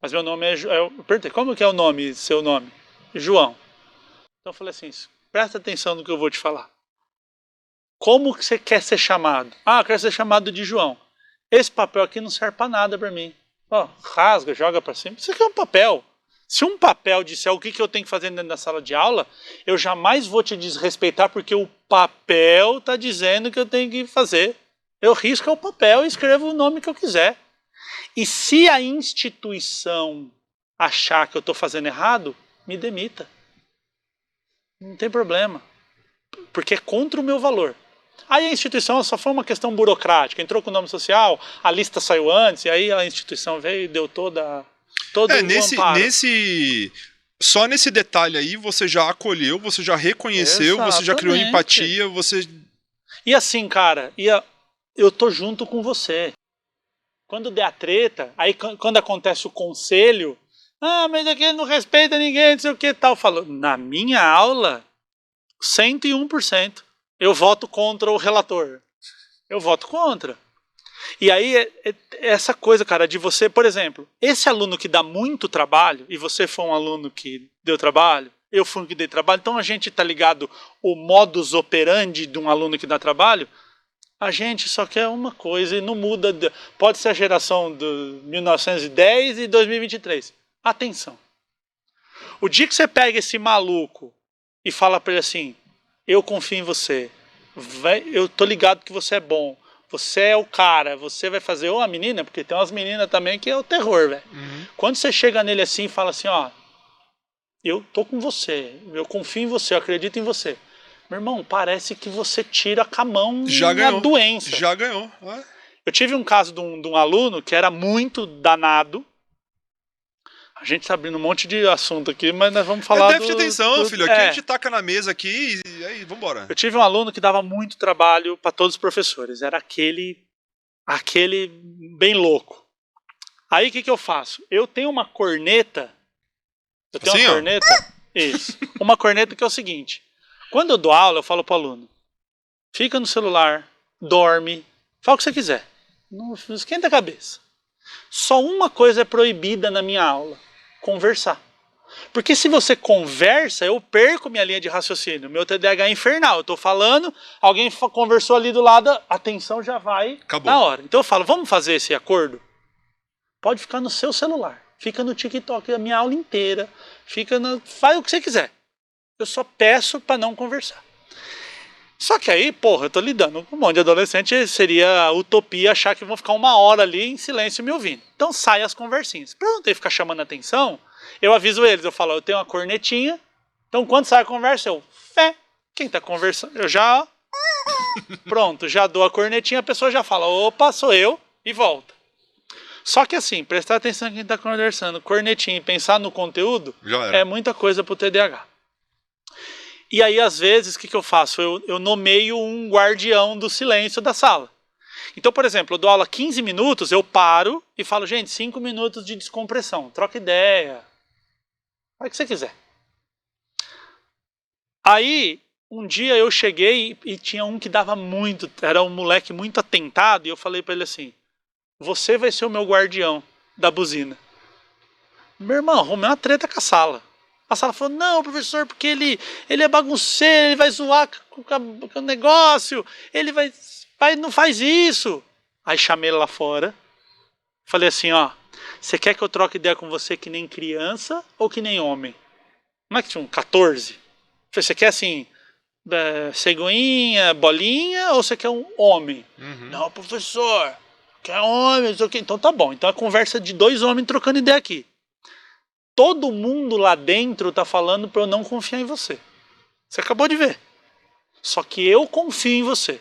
Mas meu nome eu perguntei, como que é o nome, seu nome? João. Então eu falei assim, presta atenção no que eu vou te falar. Como que você quer ser chamado? Ah, eu quero ser chamado de João. Esse papel aqui não serve pra nada pra mim. Ó, rasga, joga pra cima. Isso aqui é um papel. Se um papel disser o que eu tenho que fazer dentro da sala de aula, eu jamais vou te desrespeitar porque o papel está dizendo que eu tenho que fazer. Eu risco o papel e escrevo o nome que eu quiser. E se a instituição achar que eu estou fazendo errado, me demita. Não tem problema. Porque é contra o meu valor. Aí a instituição só foi uma questão burocrática. Entrou com o nome social, a lista saiu antes, e aí a instituição veio e deu todo o amparo. Só nesse detalhe aí você já acolheu, você já reconheceu, Exatamente. Você já criou empatia, você... E assim, cara, eu tô junto com você. Quando der a treta, aí quando acontece o conselho, mas aqui ele não respeita ninguém, não sei o que tal. Eu falo, na minha aula, 101%. Eu voto contra o relator. Eu voto contra. E aí, essa coisa, cara, de você, por exemplo, esse aluno que dá muito trabalho, e você foi um aluno que deu trabalho, eu fui um que dei trabalho, então a gente tá ligado o modus operandi de um aluno que dá trabalho, a gente só quer uma coisa e não muda, pode ser a geração de 1910 e 2023, atenção. O dia que você pega esse maluco e fala pra ele assim, eu confio em você, eu tô ligado que você é bom, você é o cara, você vai fazer, ou a menina, porque tem umas meninas também que é o terror, velho. Quando você chega nele assim e fala assim, ó, eu tô com você, eu confio em você, eu acredito em você. Meu irmão, parece que você tira com a mão uma doença. Já ganhou. Eu tive um caso de um aluno que era muito danado. A gente tá abrindo um monte de assunto aqui, mas nós vamos falar déficit de atenção, filho. Aqui a gente taca na mesa aqui e aí, vambora. Eu tive um aluno que dava muito trabalho para todos os professores. Era aquele bem louco. Aí o que eu faço? Eu tenho uma corneta. Eu tenho assim, uma corneta. Isso. Uma corneta que é o seguinte. Quando eu dou aula, eu falo pro aluno. Fica no celular, dorme, fala o que você quiser. Não esquenta a cabeça. Só uma coisa é proibida na minha aula. Conversar. Porque se você conversa, eu perco minha linha de raciocínio. Meu TDAH é infernal. Eu tô falando, alguém conversou ali do lado, a atenção já vai na hora. Então eu falo, vamos fazer esse acordo? Pode ficar no seu celular. Fica no TikTok a minha aula inteira. Faz o que você quiser. Eu só peço para não conversar. Só que aí, porra, eu tô lidando com um monte de adolescente, seria utopia achar que vão ficar uma hora ali em silêncio me ouvindo. Então sai as conversinhas. Pra eu não ter que ficar chamando atenção, eu aviso eles, eu falo, eu tenho uma cornetinha, então quando sai a conversa, quem tá conversando? Eu já, pronto, já dou a cornetinha, a pessoa já fala, opa, sou eu, e volta. Só que assim, prestar atenção em quem tá conversando, cornetinha e pensar no conteúdo, é muita coisa pro TDAH. E aí, às vezes, o que eu faço? Eu nomeio um guardião do silêncio da sala. Então, por exemplo, eu dou aula 15 minutos, eu paro e falo, gente, 5 minutos de descompressão, troca ideia, faz o que você quiser. Aí, um dia eu cheguei e tinha um que dava muito, era um moleque muito atentado, e eu falei pra ele assim, você vai ser o meu guardião da buzina. Meu irmão, arrumei uma treta com a sala. A sala falou, não, professor, porque ele é bagunceiro, ele vai zoar com o negócio, ele vai, não faz isso. Aí chamei ele lá fora, falei assim, ó, você quer que eu troque ideia com você que nem criança ou que nem homem? Não é que tinha um 14? Falei, você quer assim, cegonhinha, bolinha, ou você quer um homem? Não, professor, quer homem, então tá bom, então é a conversa de 2 homens trocando ideia aqui. Todo mundo lá dentro tá falando para eu não confiar em você. Você acabou de ver. Só que eu confio em você.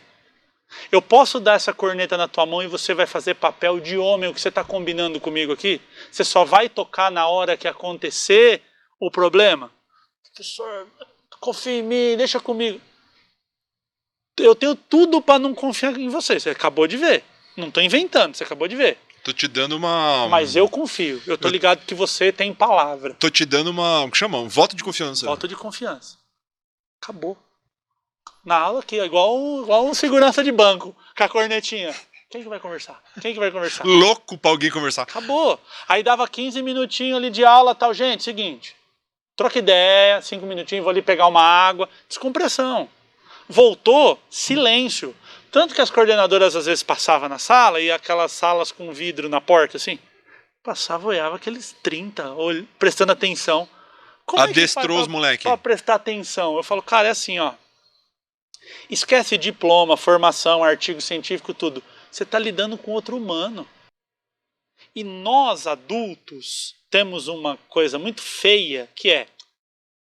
Eu posso dar essa corneta na tua mão e você vai fazer papel de homem, o que você está combinando comigo aqui? Você só vai tocar na hora que acontecer o problema? Professor, confia em mim, deixa comigo. Eu tenho tudo para não confiar em você. Você acabou de ver. Não estou inventando, você acabou de ver. Tô te dando uma... Mas eu confio. Eu tô ligado que você tem palavra. Tô te dando uma... O que chama? Um voto de confiança. Voto de confiança. Acabou. Na aula aqui, igual um segurança de banco, com a cornetinha. Quem que vai conversar? Quem que vai conversar? Louco pra alguém conversar. Acabou. Aí dava 15 minutinhos ali de aula, tal. Gente, seguinte. Troca ideia, 5 minutinhos, vou ali pegar uma água. Descompressão. Voltou, silêncio. Tanto que as coordenadoras às vezes passavam na sala e aquelas salas com vidro na porta, assim, passava, olhava aqueles 30, prestando atenção. Como adestrou os moleques. Pra prestar atenção. Eu falo, cara, é assim, ó. Esquece diploma, formação, artigo científico, tudo. Você está lidando com outro humano. E nós, adultos, temos uma coisa muito feia, que é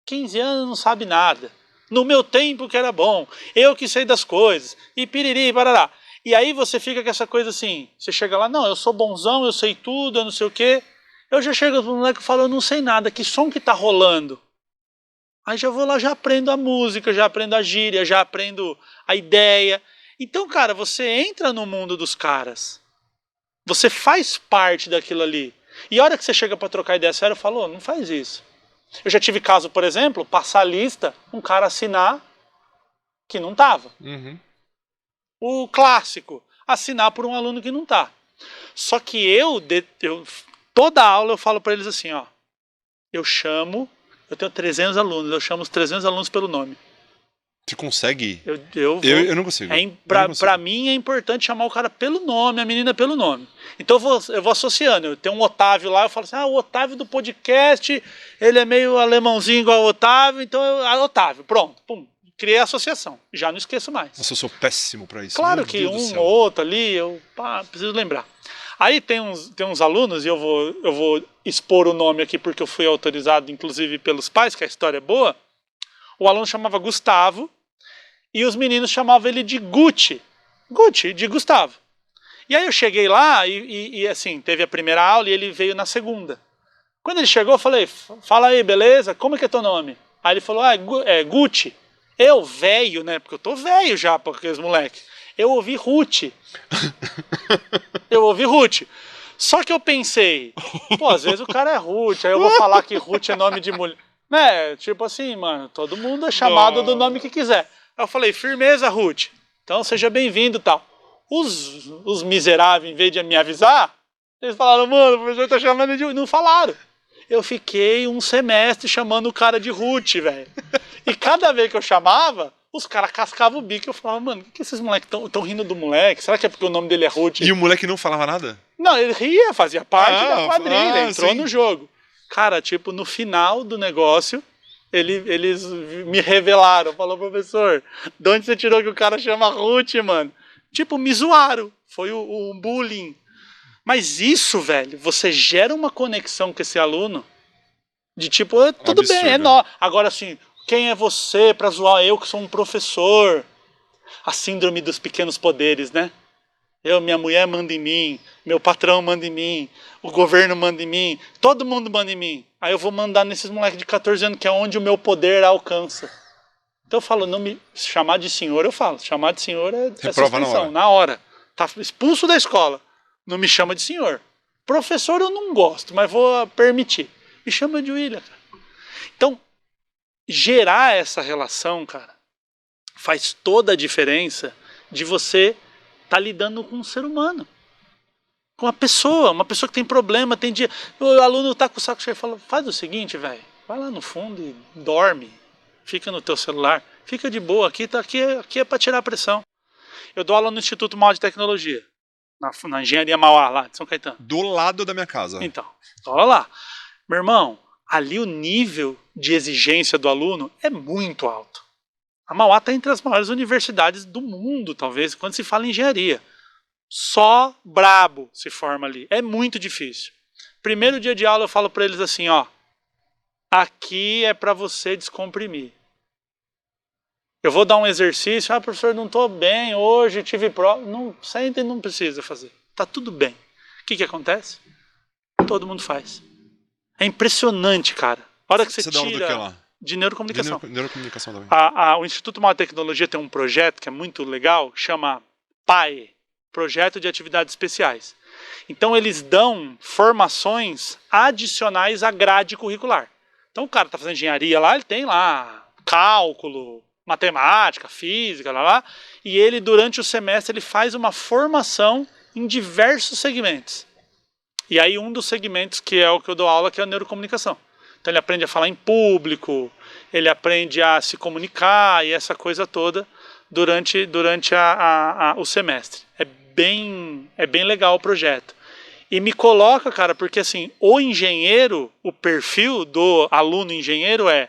15 anos não sabe nada. No meu tempo que era bom, eu que sei das coisas, e piriri, parará. E aí você fica com essa coisa assim, você chega lá, não, eu sou bonzão, eu sei tudo, eu não sei o quê. Eu já chego pro moleque e falo, eu não sei nada, que som que tá rolando? Aí já vou lá, já aprendo a música, já aprendo a gíria, já aprendo a ideia. Então, cara, você entra no mundo dos caras. Você faz parte daquilo ali. E a hora que você chega pra trocar ideia séria, eu falo, não faz isso. Eu já tive caso, por exemplo, passar a lista, um cara assinar que não tava. Uhum. O clássico. assinar por um aluno que não tá. Só que toda aula eu falo para eles assim, ó, eu tenho 300 alunos, eu chamo os 300 alunos pelo nome. Você consegue? Eu não consigo. Pra mim é importante chamar o cara pelo nome, a menina pelo nome. Então eu vou associando. Eu tenho um Otávio lá, eu falo assim, o Otávio do podcast, ele é meio alemãozinho igual o Otávio, então Otávio, pronto, pum, criei a associação. Já não esqueço mais. Nossa, eu sou péssimo pra isso. Claro que um ou outro ali, eu preciso lembrar. Aí tem uns alunos, e eu vou expor o nome aqui porque eu fui autorizado, inclusive, pelos pais, que a história é boa. O aluno chamava Gustavo, e os meninos chamavam ele de Gucci, de Gustavo. E aí eu cheguei lá e assim, teve a primeira aula e ele veio na segunda. Quando ele chegou, eu falei, fala aí, beleza? Como é que é teu nome? Aí ele falou, é Gucci. Eu, velho, né? Porque eu tô velho já, porque aqueles moleques. Eu ouvi Ruth. Só que eu pensei, às vezes o cara é Ruth, aí eu vou falar que Ruth é nome de mulher. Né? Tipo assim, mano, todo mundo é chamado do nome que quiser. Aí eu falei, firmeza, Ruth. Então seja bem-vindo e tal. Os miseráveis, em vez de me avisar, eles falaram, mano, o professor tá chamando de... Não falaram. Eu fiquei um semestre chamando o cara de Ruth, velho. E cada vez que eu chamava, os caras cascavam o bico. Eu falava, mano, por que esses moleques tão rindo do moleque? Será que é porque o nome dele é Ruth? E o moleque não falava nada? Não, ele ria, fazia parte da quadrilha, entrou sim. no jogo. Cara, tipo, no final do negócio, eles me revelaram. Falou, professor, de onde você tirou que o cara chama Ruth, mano? Tipo, me zoaram. Foi um bullying. Mas isso, velho, você gera uma conexão com esse aluno de tipo, tudo Absurdo. bem, é nó. Agora, assim, quem é você pra zoar eu que sou um professor? A síndrome dos pequenos poderes, né? Minha mulher manda em mim, meu patrão manda em mim, o governo manda em mim, todo mundo manda em mim. Aí eu vou mandar nesses moleques de 14 anos, que é onde o meu poder alcança. Então eu falo, não me chamar de senhor, eu falo. Chamar de senhor é suspensão, na hora. Tá expulso da escola. Não me chama de senhor. Professor eu não gosto, mas vou permitir. Me chama de William, cara. Então, gerar essa relação, cara, faz toda a diferença de você estar lidando com um ser humano. Com uma pessoa que tem problema, tem dia... O aluno tá com o saco cheio e fala, faz o seguinte, velho, vai lá no fundo e dorme. Fica no teu celular. Fica de boa, aqui é para tirar a pressão. Eu dou aula no Instituto Mauá de Tecnologia. Na Engenharia Mauá, lá de São Caetano. Do lado da minha casa. Então, olha lá. Meu irmão, ali o nível de exigência do aluno é muito alto. A Mauá está entre as maiores universidades do mundo, talvez, quando se fala em engenharia. Só brabo se forma ali. É muito difícil. Primeiro dia de aula eu falo para eles assim, ó. Aqui é para você descomprimir. Eu vou dar um exercício, professor, não estou bem, hoje tive prova. Não, senta e não precisa fazer. Tá tudo bem. O que acontece? Todo mundo faz. É impressionante, cara. A hora que você tira... dá aula do que lá? De neurocomunicação. Neurocomunicação também. O Instituto Mauá de Tecnologia tem um projeto que é muito legal, chama PAE, Projeto de Atividades Especiais. Então eles dão formações adicionais à grade curricular. Então o cara está fazendo engenharia lá, ele tem lá cálculo, matemática, física, e ele durante o semestre ele faz uma formação em diversos segmentos. E aí um dos segmentos que é o que eu dou aula, que é a neurocomunicação. Então ele aprende a falar em público, ele aprende a se comunicar e essa coisa toda durante o semestre. É bem legal o projeto. E me coloca, cara, porque assim, o engenheiro, o perfil do aluno engenheiro é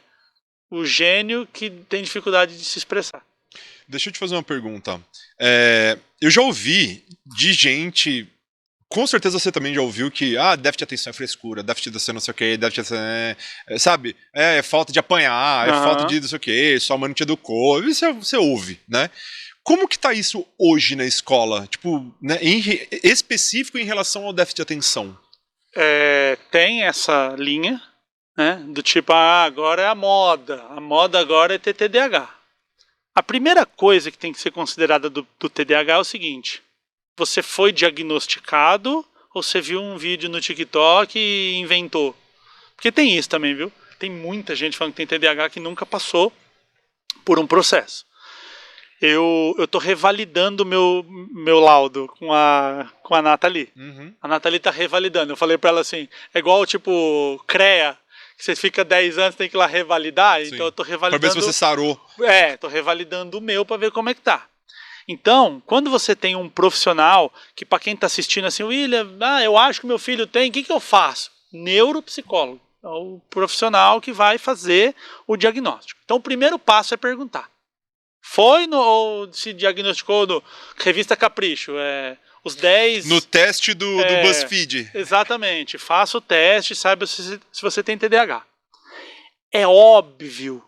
o gênio que tem dificuldade de se expressar. Deixa eu te fazer uma pergunta. Eu já ouvi de gente... Com certeza você também já ouviu que déficit de atenção é frescura, déficit de atenção não sei o que, déficit de atenção sabe? É falta de apanhar, é falta de não sei o que, sua mãe não te educou, isso você ouve, né? Como que tá isso hoje na escola? Tipo, né, específico em relação ao déficit de atenção? Tem essa linha, né, do tipo, agora é a moda agora é ter TDAH. A primeira coisa que tem que ser considerada do TDAH é o seguinte: você foi diagnosticado ou você viu um vídeo no TikTok e inventou? Porque tem isso também, viu? Tem muita gente falando que tem TDAH que nunca passou por um processo. Eu tô revalidando o meu laudo com a Nathalie. Uhum. A Nathalie tá revalidando. Eu falei pra ela assim, é igual tipo CREA, que você fica 10 anos, tem que ir lá revalidar. Sim. Então eu tô Pra revalidando. ver se você sarou. Tô revalidando o meu pra ver como é que tá. Então, quando você tem um profissional, que para quem tá assistindo assim, William, eu acho que meu filho tem, o que eu faço? Neuropsicólogo. É o profissional que vai fazer o diagnóstico. Então o primeiro passo é perguntar. Ou se diagnosticou no Revista Capricho? Os 10... No teste do BuzzFeed. Exatamente. Faça o teste, saiba se você tem TDAH. É óbvio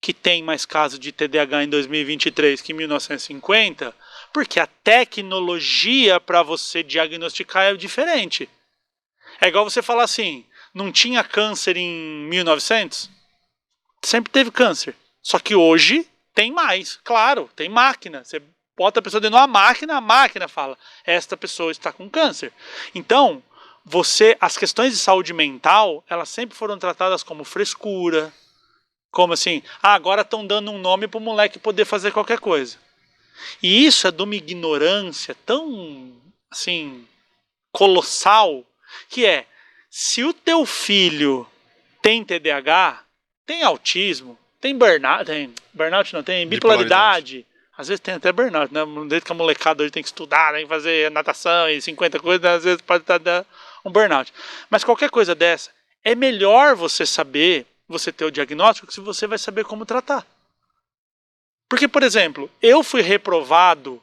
que tem mais casos de TDAH em 2023 que em 1950, porque a tecnologia para você diagnosticar é diferente. É igual você falar assim, não tinha câncer em 1900? Sempre teve câncer. Só que hoje tem mais. Claro, tem máquina. Você bota a pessoa dentro de uma máquina, a máquina fala, esta pessoa está com câncer. Então, as questões de saúde mental, elas sempre foram tratadas como frescura, como assim, agora estão dando um nome para o moleque poder fazer qualquer coisa. E isso é de uma ignorância tão, assim, colossal, que se o teu filho tem TDAH, tem autismo, tem burnout não, tem bipolaridade, às vezes tem até burnout, né? Desde que a molecada hoje tem que estudar, tem que fazer natação e 50 coisas, às vezes pode dar um burnout. Mas qualquer coisa dessa, é melhor você saber, você ter o diagnóstico, que você vai saber como tratar. Porque, por exemplo, eu fui reprovado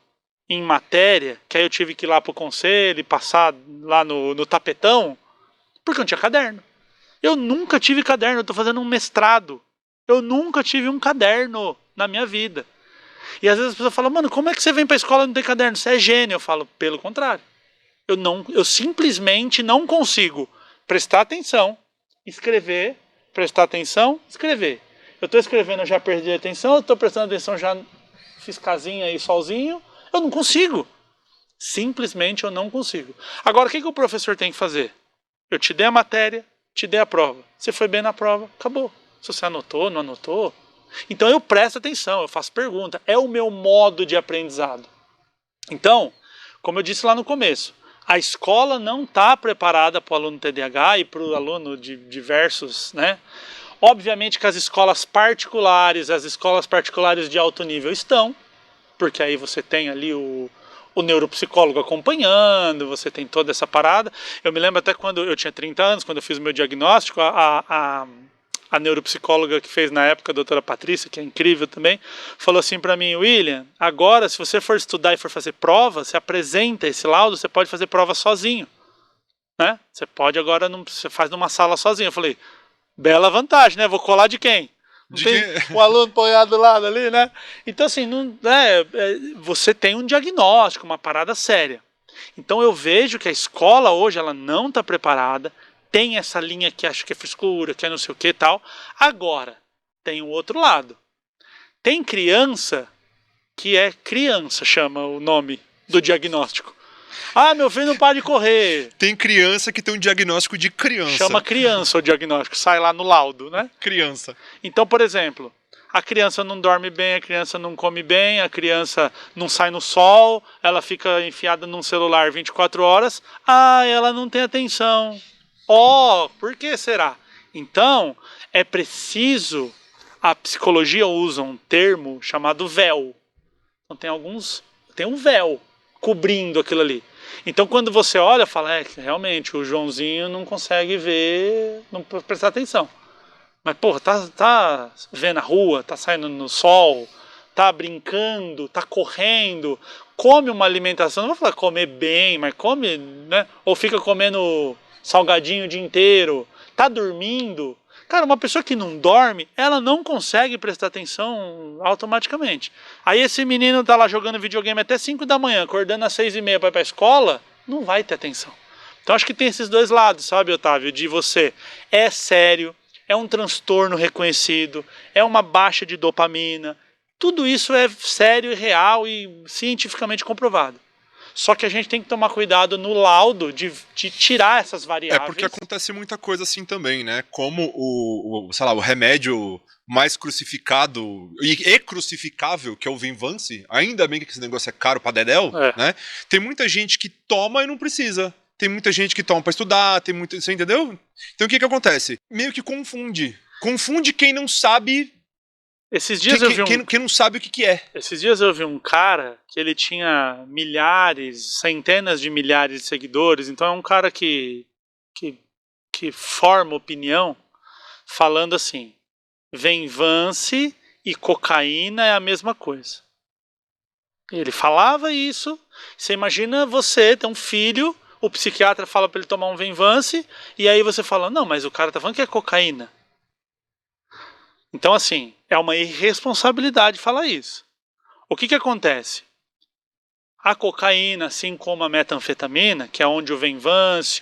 em matéria, que aí eu tive que ir lá pro conselho e passar lá no tapetão, porque eu não tinha caderno. Eu nunca tive caderno, eu tô fazendo um mestrado. Eu nunca tive um caderno na minha vida. E às vezes as pessoas falam, mano, como é que você vem pra escola e não tem caderno? Você é gênio. Eu falo, pelo contrário. Eu simplesmente não consigo prestar atenção, escrever, prestar atenção, escrever. Eu tô escrevendo, eu já perdi a atenção, eu tô prestando atenção, já fiz casinha aí sozinho. Eu não consigo. Simplesmente eu não consigo. Agora, o que o professor tem que fazer? Eu te dei a matéria, te dei a prova. Você foi bem na prova, acabou. Se você anotou, não anotou. Então eu presto atenção, eu faço pergunta. É o meu modo de aprendizado. Então, como eu disse lá no começo, a escola não está preparada para o aluno TDAH e para o aluno de diversos, né? Obviamente que as escolas particulares de alto nível estão, porque aí você tem ali o neuropsicólogo acompanhando, você tem toda essa parada. Eu me lembro até quando eu tinha 30 anos, quando eu fiz o meu diagnóstico, a neuropsicóloga que fez na época, a doutora Patrícia, que é incrível também, falou assim para mim, William, agora se você for estudar e for fazer prova, você apresenta esse laudo, você pode fazer prova sozinho, né? Você pode agora, você faz numa sala sozinho. Eu falei, bela vantagem, né? Vou colar de quem? Não tem o aluno apoiado do lado ali, né? Então, assim, você tem um diagnóstico, uma parada séria. Então, eu vejo que a escola hoje, ela não está preparada, tem essa linha que acho que é frescura, que é não sei o que e tal. Agora, tem o outro lado. Tem criança que é criança, chama o nome do diagnóstico. Meu filho não para de correr. Tem criança que tem um diagnóstico de criança. Chama criança o diagnóstico, sai lá no laudo, né? Criança. Então, por exemplo, a criança não dorme bem, a criança não come bem, a criança não sai no sol, ela fica enfiada num celular 24 horas, ela não tem atenção. Por que será? Então, é preciso, a psicologia usa um termo chamado véu. Então tem um véu cobrindo aquilo ali. Então quando você olha, fala, realmente, o Joãozinho não consegue ver, não prestar atenção. Mas, porra, tá vendo a rua, tá saindo no sol, tá brincando, tá correndo, come uma alimentação, não vou falar comer bem, mas come, né? Ou fica comendo salgadinho o dia inteiro, tá dormindo. Cara, uma pessoa que não dorme, ela não consegue prestar atenção automaticamente. Aí esse menino tá lá jogando videogame até 5 da manhã, acordando às 6h30 para ir pra escola, não vai ter atenção. Então acho que tem esses dois lados, sabe, Otávio? De você, é sério, é um transtorno reconhecido, é uma baixa de dopamina. Tudo isso é sério e real e cientificamente comprovado. Só que a gente tem que tomar cuidado no laudo de tirar essas É variáveis. porque acontece muita coisa assim também, né? Como sei lá, o remédio mais crucificado e crucificável, que é o Venvance, ainda bem que esse negócio é caro pra dedéu, né? Tem muita gente que toma e não precisa. Tem muita gente que toma pra estudar, tem muita, você entendeu? Então o que acontece? Meio que confunde. Confunde quem não sabe. Esses dias eu vi quem não sabe o que é. Esses dias eu vi um cara que ele tinha milhares, centenas de milhares de seguidores, então é um cara que forma opinião falando assim: Venvance e cocaína é a mesma coisa. Ele falava isso. Você imagina você ter um filho, o psiquiatra fala para ele tomar um Venvance, e aí você fala: não, mas o cara tá falando que é cocaína. Então, assim, é uma irresponsabilidade falar isso. O que acontece? A cocaína, assim como a metanfetamina, que é onde o Venvance,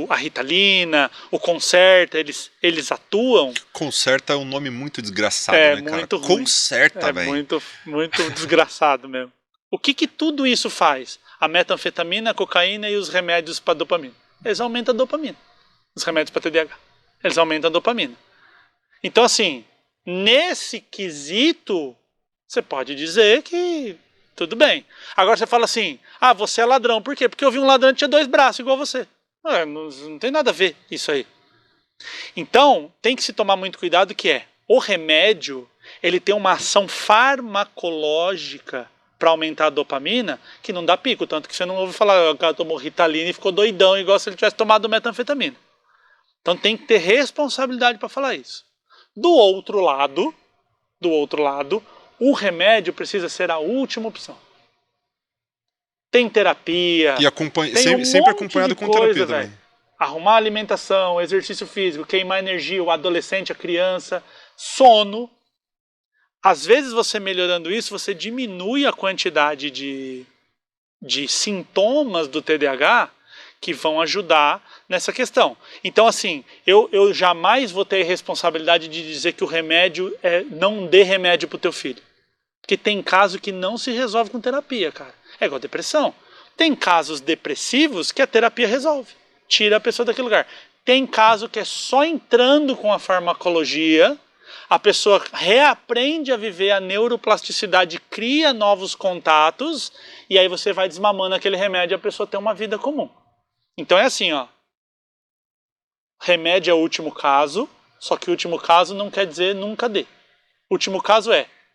a Ritalina, o Concerta, eles atuam. Concerta é um nome muito desgraçado, né, cara? Muito ruim. Concerta, velho. Muito, muito desgraçado mesmo. O que tudo isso faz? A metanfetamina, a cocaína e os remédios para dopamina. Eles aumentam a dopamina. Os remédios para TDAH. Eles aumentam a dopamina. Então, assim, nesse quesito, você pode dizer que tudo bem. Agora você fala assim: ah, você é ladrão. Por quê? Porque eu vi um ladrão que tinha 2 braços igual você. Não tem nada a ver isso aí. Então, tem que se tomar muito cuidado que o remédio, ele tem uma ação farmacológica para aumentar a dopamina que não dá pico. Tanto que você não ouve falar: o cara tomou Ritalina e ficou doidão igual se ele tivesse tomado metanfetamina. Então tem que ter responsabilidade para falar isso. Do outro lado, o remédio precisa ser a última opção. Tem terapia. E sempre acompanhado com terapia também. Arrumar alimentação, exercício físico, queimar energia, o adolescente, a criança, sono. Às vezes você melhorando isso, você diminui a quantidade de sintomas do TDAH que vão ajudar nessa questão. Então, assim, eu jamais vou ter responsabilidade de dizer que o remédio não dê remédio pro teu filho. Porque tem caso que não se resolve com terapia, cara. É igual depressão. Tem casos depressivos que a terapia resolve. Tira a pessoa daquele lugar. Tem caso que é só entrando com a farmacologia, a pessoa reaprende a viver a neuroplasticidade, cria novos contatos, e aí você vai desmamando aquele remédio e a pessoa tem uma vida comum. Então é assim, ó. Remédio é o último caso, só que o último caso não quer dizer nunca dê. O último caso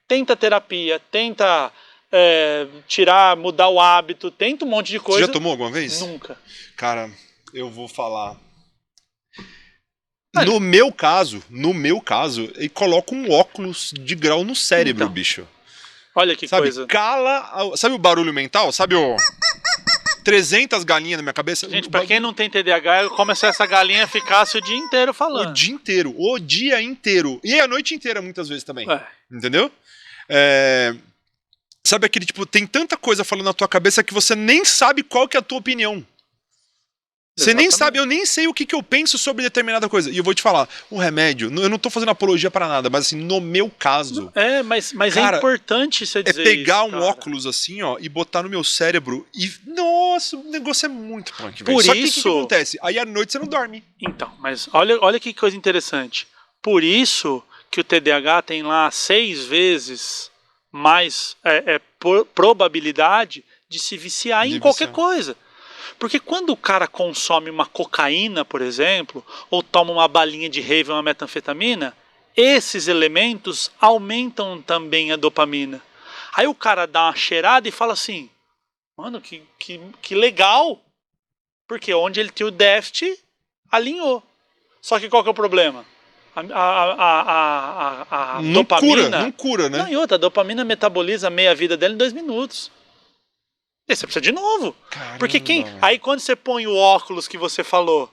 tenta terapia, tenta mudar o hábito, tenta um monte de coisa. Você já tomou alguma vez? Nunca. Cara, eu vou falar. No meu caso, ele coloca um óculos de grau no cérebro, então, bicho. Olha que coisa. Sabe o barulho mental? Sabe o 300 galinhas na minha cabeça? Gente, pra quem não tem TDAH, eu como se essa galinha ficasse o dia inteiro falando. O dia inteiro. E a noite inteira, muitas vezes também. Entendeu? Sabe aquele, tipo, tem tanta coisa falando na tua cabeça que você nem sabe qual que é a tua opinião. Você nem sabe, eu nem sei o que eu penso sobre determinada coisa. E eu vou te falar, o remédio, eu não tô fazendo apologia para nada, mas assim, no meu caso... Mas cara, é importante você dizer isso, pegar um óculos assim, ó, e botar no meu cérebro e... Nossa, o negócio é muito punk, velho. Só que o que acontece? Aí à noite você não dorme. Então, mas olha que coisa interessante. Por isso que o TDAH tem lá 6 vezes mais probabilidade de se viciar em qualquer coisa. Porque quando o cara consome uma cocaína, por exemplo, ou toma uma balinha de rave, uma metanfetamina, esses elementos aumentam também a dopamina. Aí o cara dá uma cheirada e fala assim: mano, que legal! Porque onde ele tinha o déficit, alinhou. Só que qual que é o problema? A dopamina... Não cura, né? Não, e outra, a dopamina metaboliza a meia-vida dela em 2 minutos. E você precisa de novo. Caramba, porque aí quando você põe o óculos que você falou,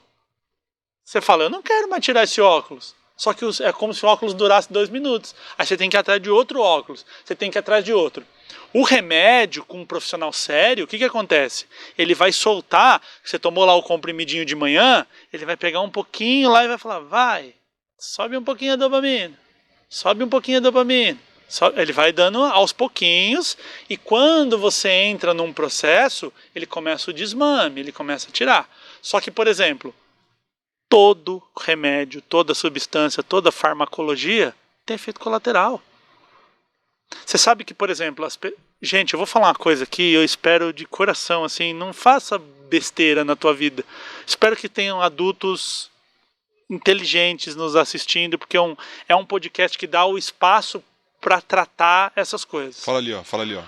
você fala: eu não quero mais tirar esse óculos. Só que é como se o óculos durasse 2 minutos. Aí você tem que ir atrás de outro óculos. Você tem que ir atrás de outro. O remédio, com um profissional sério, o que acontece? Ele vai soltar, você tomou lá o comprimidinho de manhã, ele vai pegar um pouquinho lá e vai falar: vai, sobe um pouquinho a dopamina. Sobe um pouquinho a dopamina. Ele vai dando aos pouquinhos, e quando você entra num processo, ele começa o desmame, ele começa a tirar. Só que, por exemplo, todo remédio, toda substância, toda farmacologia tem efeito colateral. Você sabe que, por exemplo, gente, eu vou falar uma coisa aqui, eu espero de coração, assim, não faça besteira na tua vida. Espero que tenham adultos inteligentes nos assistindo, porque é um podcast que dá o espaço para tratar essas coisas. Fala ali, ó.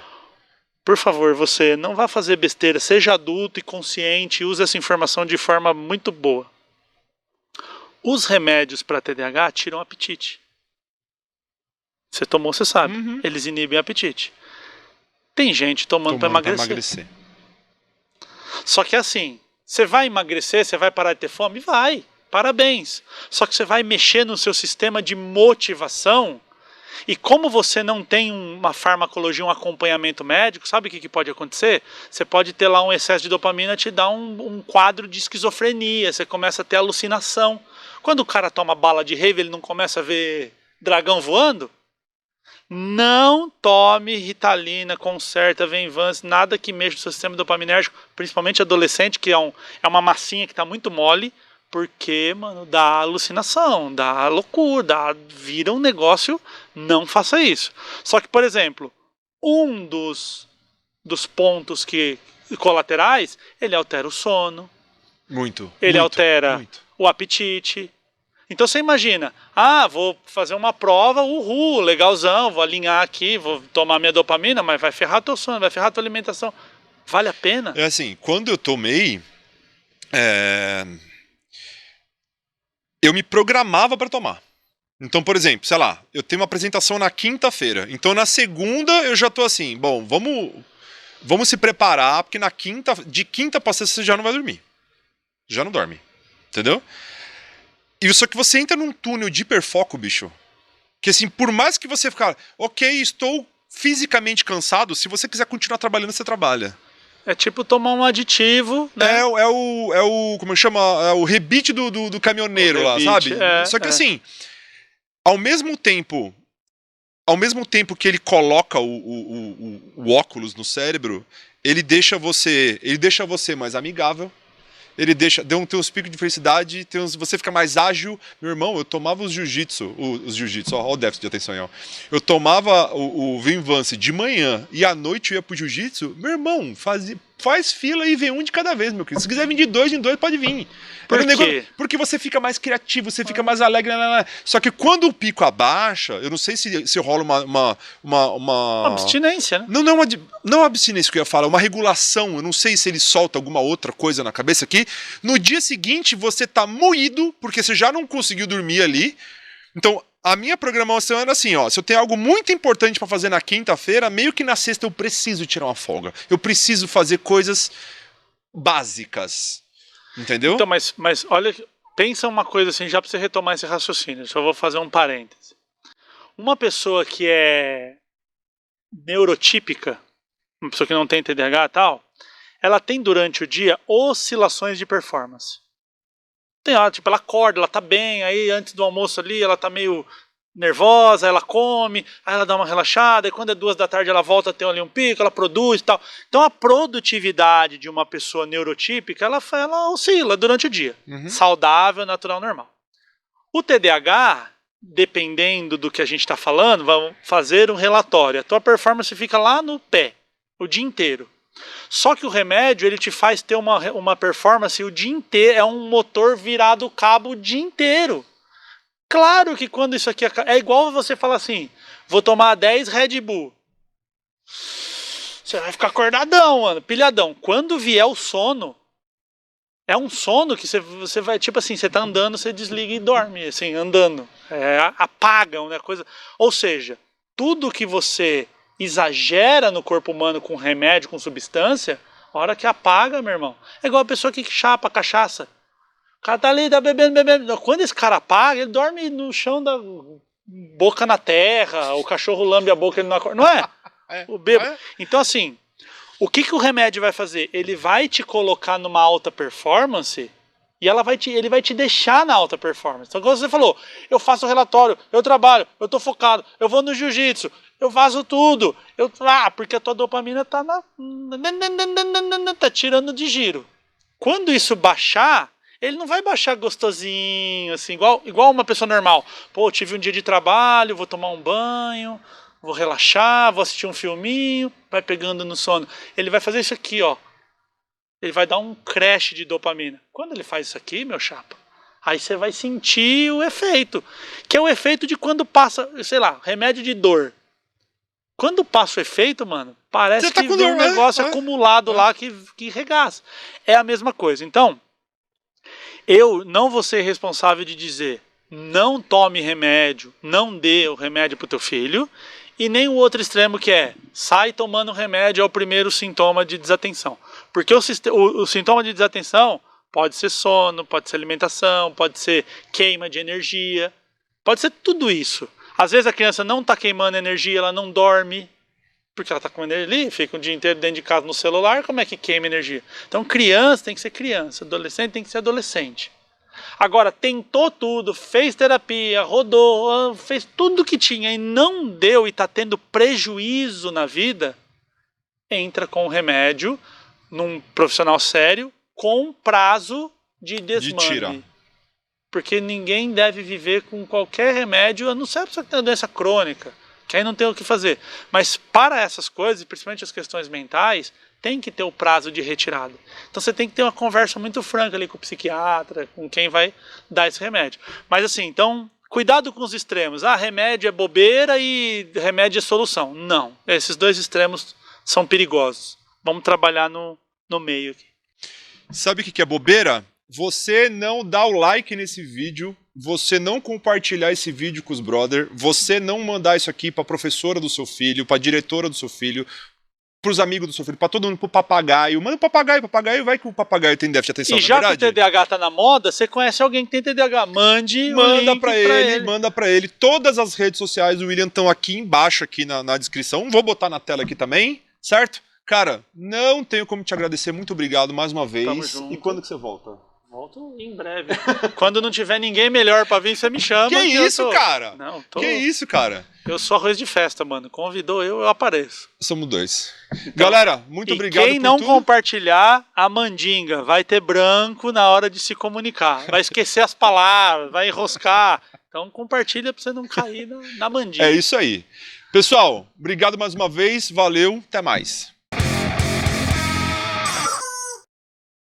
Por favor, você não vá fazer besteira, seja adulto e consciente, use essa informação de forma muito boa. Os remédios para TDAH tiram apetite. Você tomou, você sabe. Uhum. Eles inibem o apetite. Tem gente tomando para emagrecer. Só que assim, você vai emagrecer, você vai parar de ter fome? Vai, parabéns. Só que você vai mexer no seu sistema de motivação. E como você não tem uma farmacologia, um acompanhamento médico, sabe o que pode acontecer? Você pode ter lá um excesso de dopamina, te dá um quadro de esquizofrenia, você começa a ter alucinação. Quando o cara toma bala de rave, ele não começa a ver dragão voando? Não tome Ritalina, Concerta, Venvance, nada que mexa no seu sistema dopaminérgico, principalmente adolescente, que é uma massinha que está muito mole, porque, mano, dá alucinação, dá loucura, vira um negócio, não faça isso. Só que, por exemplo, um dos pontos colaterais, ele altera o sono. Ele altera o apetite. Então você imagina, vou fazer uma prova, legalzão, vou alinhar aqui, vou tomar minha dopamina, mas vai ferrar teu sono, vai ferrar tua alimentação. Vale a pena? É assim, quando eu tomei, eu me programava para tomar. Então, por exemplo, sei lá, eu tenho uma apresentação na quinta-feira. Então, na segunda, eu já tô assim, bom, vamos se preparar, porque de quinta para sexta você já não vai dormir. Já não dorme. Entendeu? E só que você entra num túnel de hiperfoco, bicho. Que assim, por mais que você ficar, ok, estou fisicamente cansado, se você quiser continuar trabalhando, você trabalha. É tipo tomar um aditivo, né? Como chama? É o rebite do caminhoneiro lá, sabe? Só que assim, ao mesmo tempo que ele coloca o óculos no cérebro, ele deixa você mais amigável. Ele tem uns picos de felicidade, você fica mais ágil. Meu irmão, eu tomava os jiu-jitsu, ó, o déficit de atenção aí, ó. Eu tomava o Venvance de manhã e à noite eu ia pro jiu-jitsu. Meu irmão, faz fila e vem um de cada vez, meu querido. Se quiser vir de dois em dois, pode vir. Por quê? Porque você fica mais criativo, você fica mais alegre. Só que quando o pico abaixa, eu não sei se rola uma abstinência, né? Não abstinência que eu ia falar, uma regulação. Eu não sei se ele solta alguma outra coisa na cabeça aqui. No dia seguinte, você tá moído, porque você já não conseguiu dormir ali. Então, a minha programação era assim, ó, se eu tenho algo muito importante para fazer na quinta-feira, meio que na sexta eu preciso tirar uma folga. Eu preciso fazer coisas básicas. Entendeu? Então, mas olha, pensa uma coisa assim, já para você retomar esse raciocínio, só vou fazer um parêntese. Uma pessoa que é neurotípica, uma pessoa que não tem TDAH e tal, ela tem durante o dia oscilações de performance. Tem hora, tipo, ela acorda, ela tá bem, aí antes do almoço ali, ela tá meio nervosa, ela come, aí ela dá uma relaxada, e quando é 2 da tarde ela volta a ter ali um pico, ela produz e tal. Então a produtividade de uma pessoa neurotípica, ela oscila durante o dia. Uhum. Saudável, natural, normal. O TDAH, dependendo do que a gente está falando, vamos fazer um relatório. A tua performance fica lá no pé, o dia inteiro. Só que o remédio, ele te faz ter uma performance o dia inteiro, é um motor virado cabo o dia inteiro. Claro que quando isso aqui é igual você falar assim, vou tomar 10 Red Bull. Você vai ficar acordadão, mano, pilhadão. Quando vier o sono, é um sono que você vai, tipo assim, você tá andando, você desliga e dorme, assim, andando. Apaga, né, coisa. Ou seja, tudo que você exagera no corpo humano com remédio, com substância, a hora que apaga, meu irmão. É igual a pessoa que chapa cachaça. O cara tá ali, tá bebendo. Quando esse cara apaga, ele dorme no chão, da boca na terra, o cachorro lambe a boca, ele não acorda. Não é? O bêbado. Então, assim, o que o remédio vai fazer? Ele vai te colocar numa alta performance e ele vai te deixar na alta performance. Então, como você falou, eu faço o relatório, eu trabalho, eu tô focado, eu vou no jiu-jitsu. eu vazo tudo. Porque a tua dopamina tá tá tirando de giro. Quando isso baixar, ele não vai baixar gostosinho, assim, igual uma pessoa normal. Pô, tive um dia de trabalho, vou tomar um banho, vou relaxar, vou assistir um filminho, vai pegando no sono. Ele vai fazer isso aqui, ó. Ele vai dar um crash de dopamina. Quando ele faz isso aqui, meu chapa, aí você vai sentir o efeito. Que é o efeito de quando passa, sei lá, remédio de dor. Quando passa o efeito, mano, parece que vem um negócio acumulado lá que regaça. É a mesma coisa. Então, eu não vou ser responsável de dizer não tome remédio, não dê o remédio pro teu filho, e nem o outro extremo que é sai tomando remédio é o primeiro sintoma de desatenção. Porque o sintoma de desatenção pode ser sono, pode ser alimentação, pode ser queima de energia, pode ser tudo isso. Às vezes a criança não está queimando energia, ela não dorme, porque ela está com energia ali, fica o dia inteiro dentro de casa no celular, como é que queima energia? Então criança tem que ser criança, adolescente tem que ser adolescente. Agora, tentou tudo, fez terapia, rodou, fez tudo que tinha e não deu e está tendo prejuízo na vida, entra com o remédio num profissional sério com prazo de desmame. Porque ninguém deve viver com qualquer remédio, a não ser se tem uma doença crônica, que aí não tem o que fazer. Mas para essas coisas, principalmente as questões mentais, tem que ter o prazo de retirada. Então você tem que ter uma conversa muito franca ali com o psiquiatra, com quem vai dar esse remédio. Mas assim, então, cuidado com os extremos. Remédio é bobeira e remédio é solução. Não, esses dois extremos são perigosos. Vamos trabalhar no meio aqui. Sabe o que é bobeira? Você não dá o like nesse vídeo, você não compartilhar esse vídeo com os brother, você não mandar isso aqui para a professora do seu filho, para a diretora do seu filho, para os amigos do seu filho, para todo mundo, para o papagaio. Manda o papagaio, vai que o papagaio tem déficit de atenção, e já que o TDAH tá na moda, você conhece alguém que tem TDAH, manda para ele. Todas as redes sociais do William estão aqui embaixo, aqui na descrição, vou botar na tela aqui também, certo? Cara, não tenho como te agradecer, muito obrigado mais uma vez. Tamo junto. E quando que você volta? Volto em breve. Quando não tiver ninguém melhor pra vir, você me chama. Que isso, cara? Não, Que isso, cara? Eu sou arroz de festa, mano. Convidou eu apareço. Somos dois. Então, galera, muito obrigado quem não compartilhar a mandinga vai ter branco na hora de se comunicar. Vai esquecer as palavras, vai enroscar. Então compartilha pra você não cair na mandinga. É isso aí. Pessoal, obrigado mais uma vez. Valeu, até mais.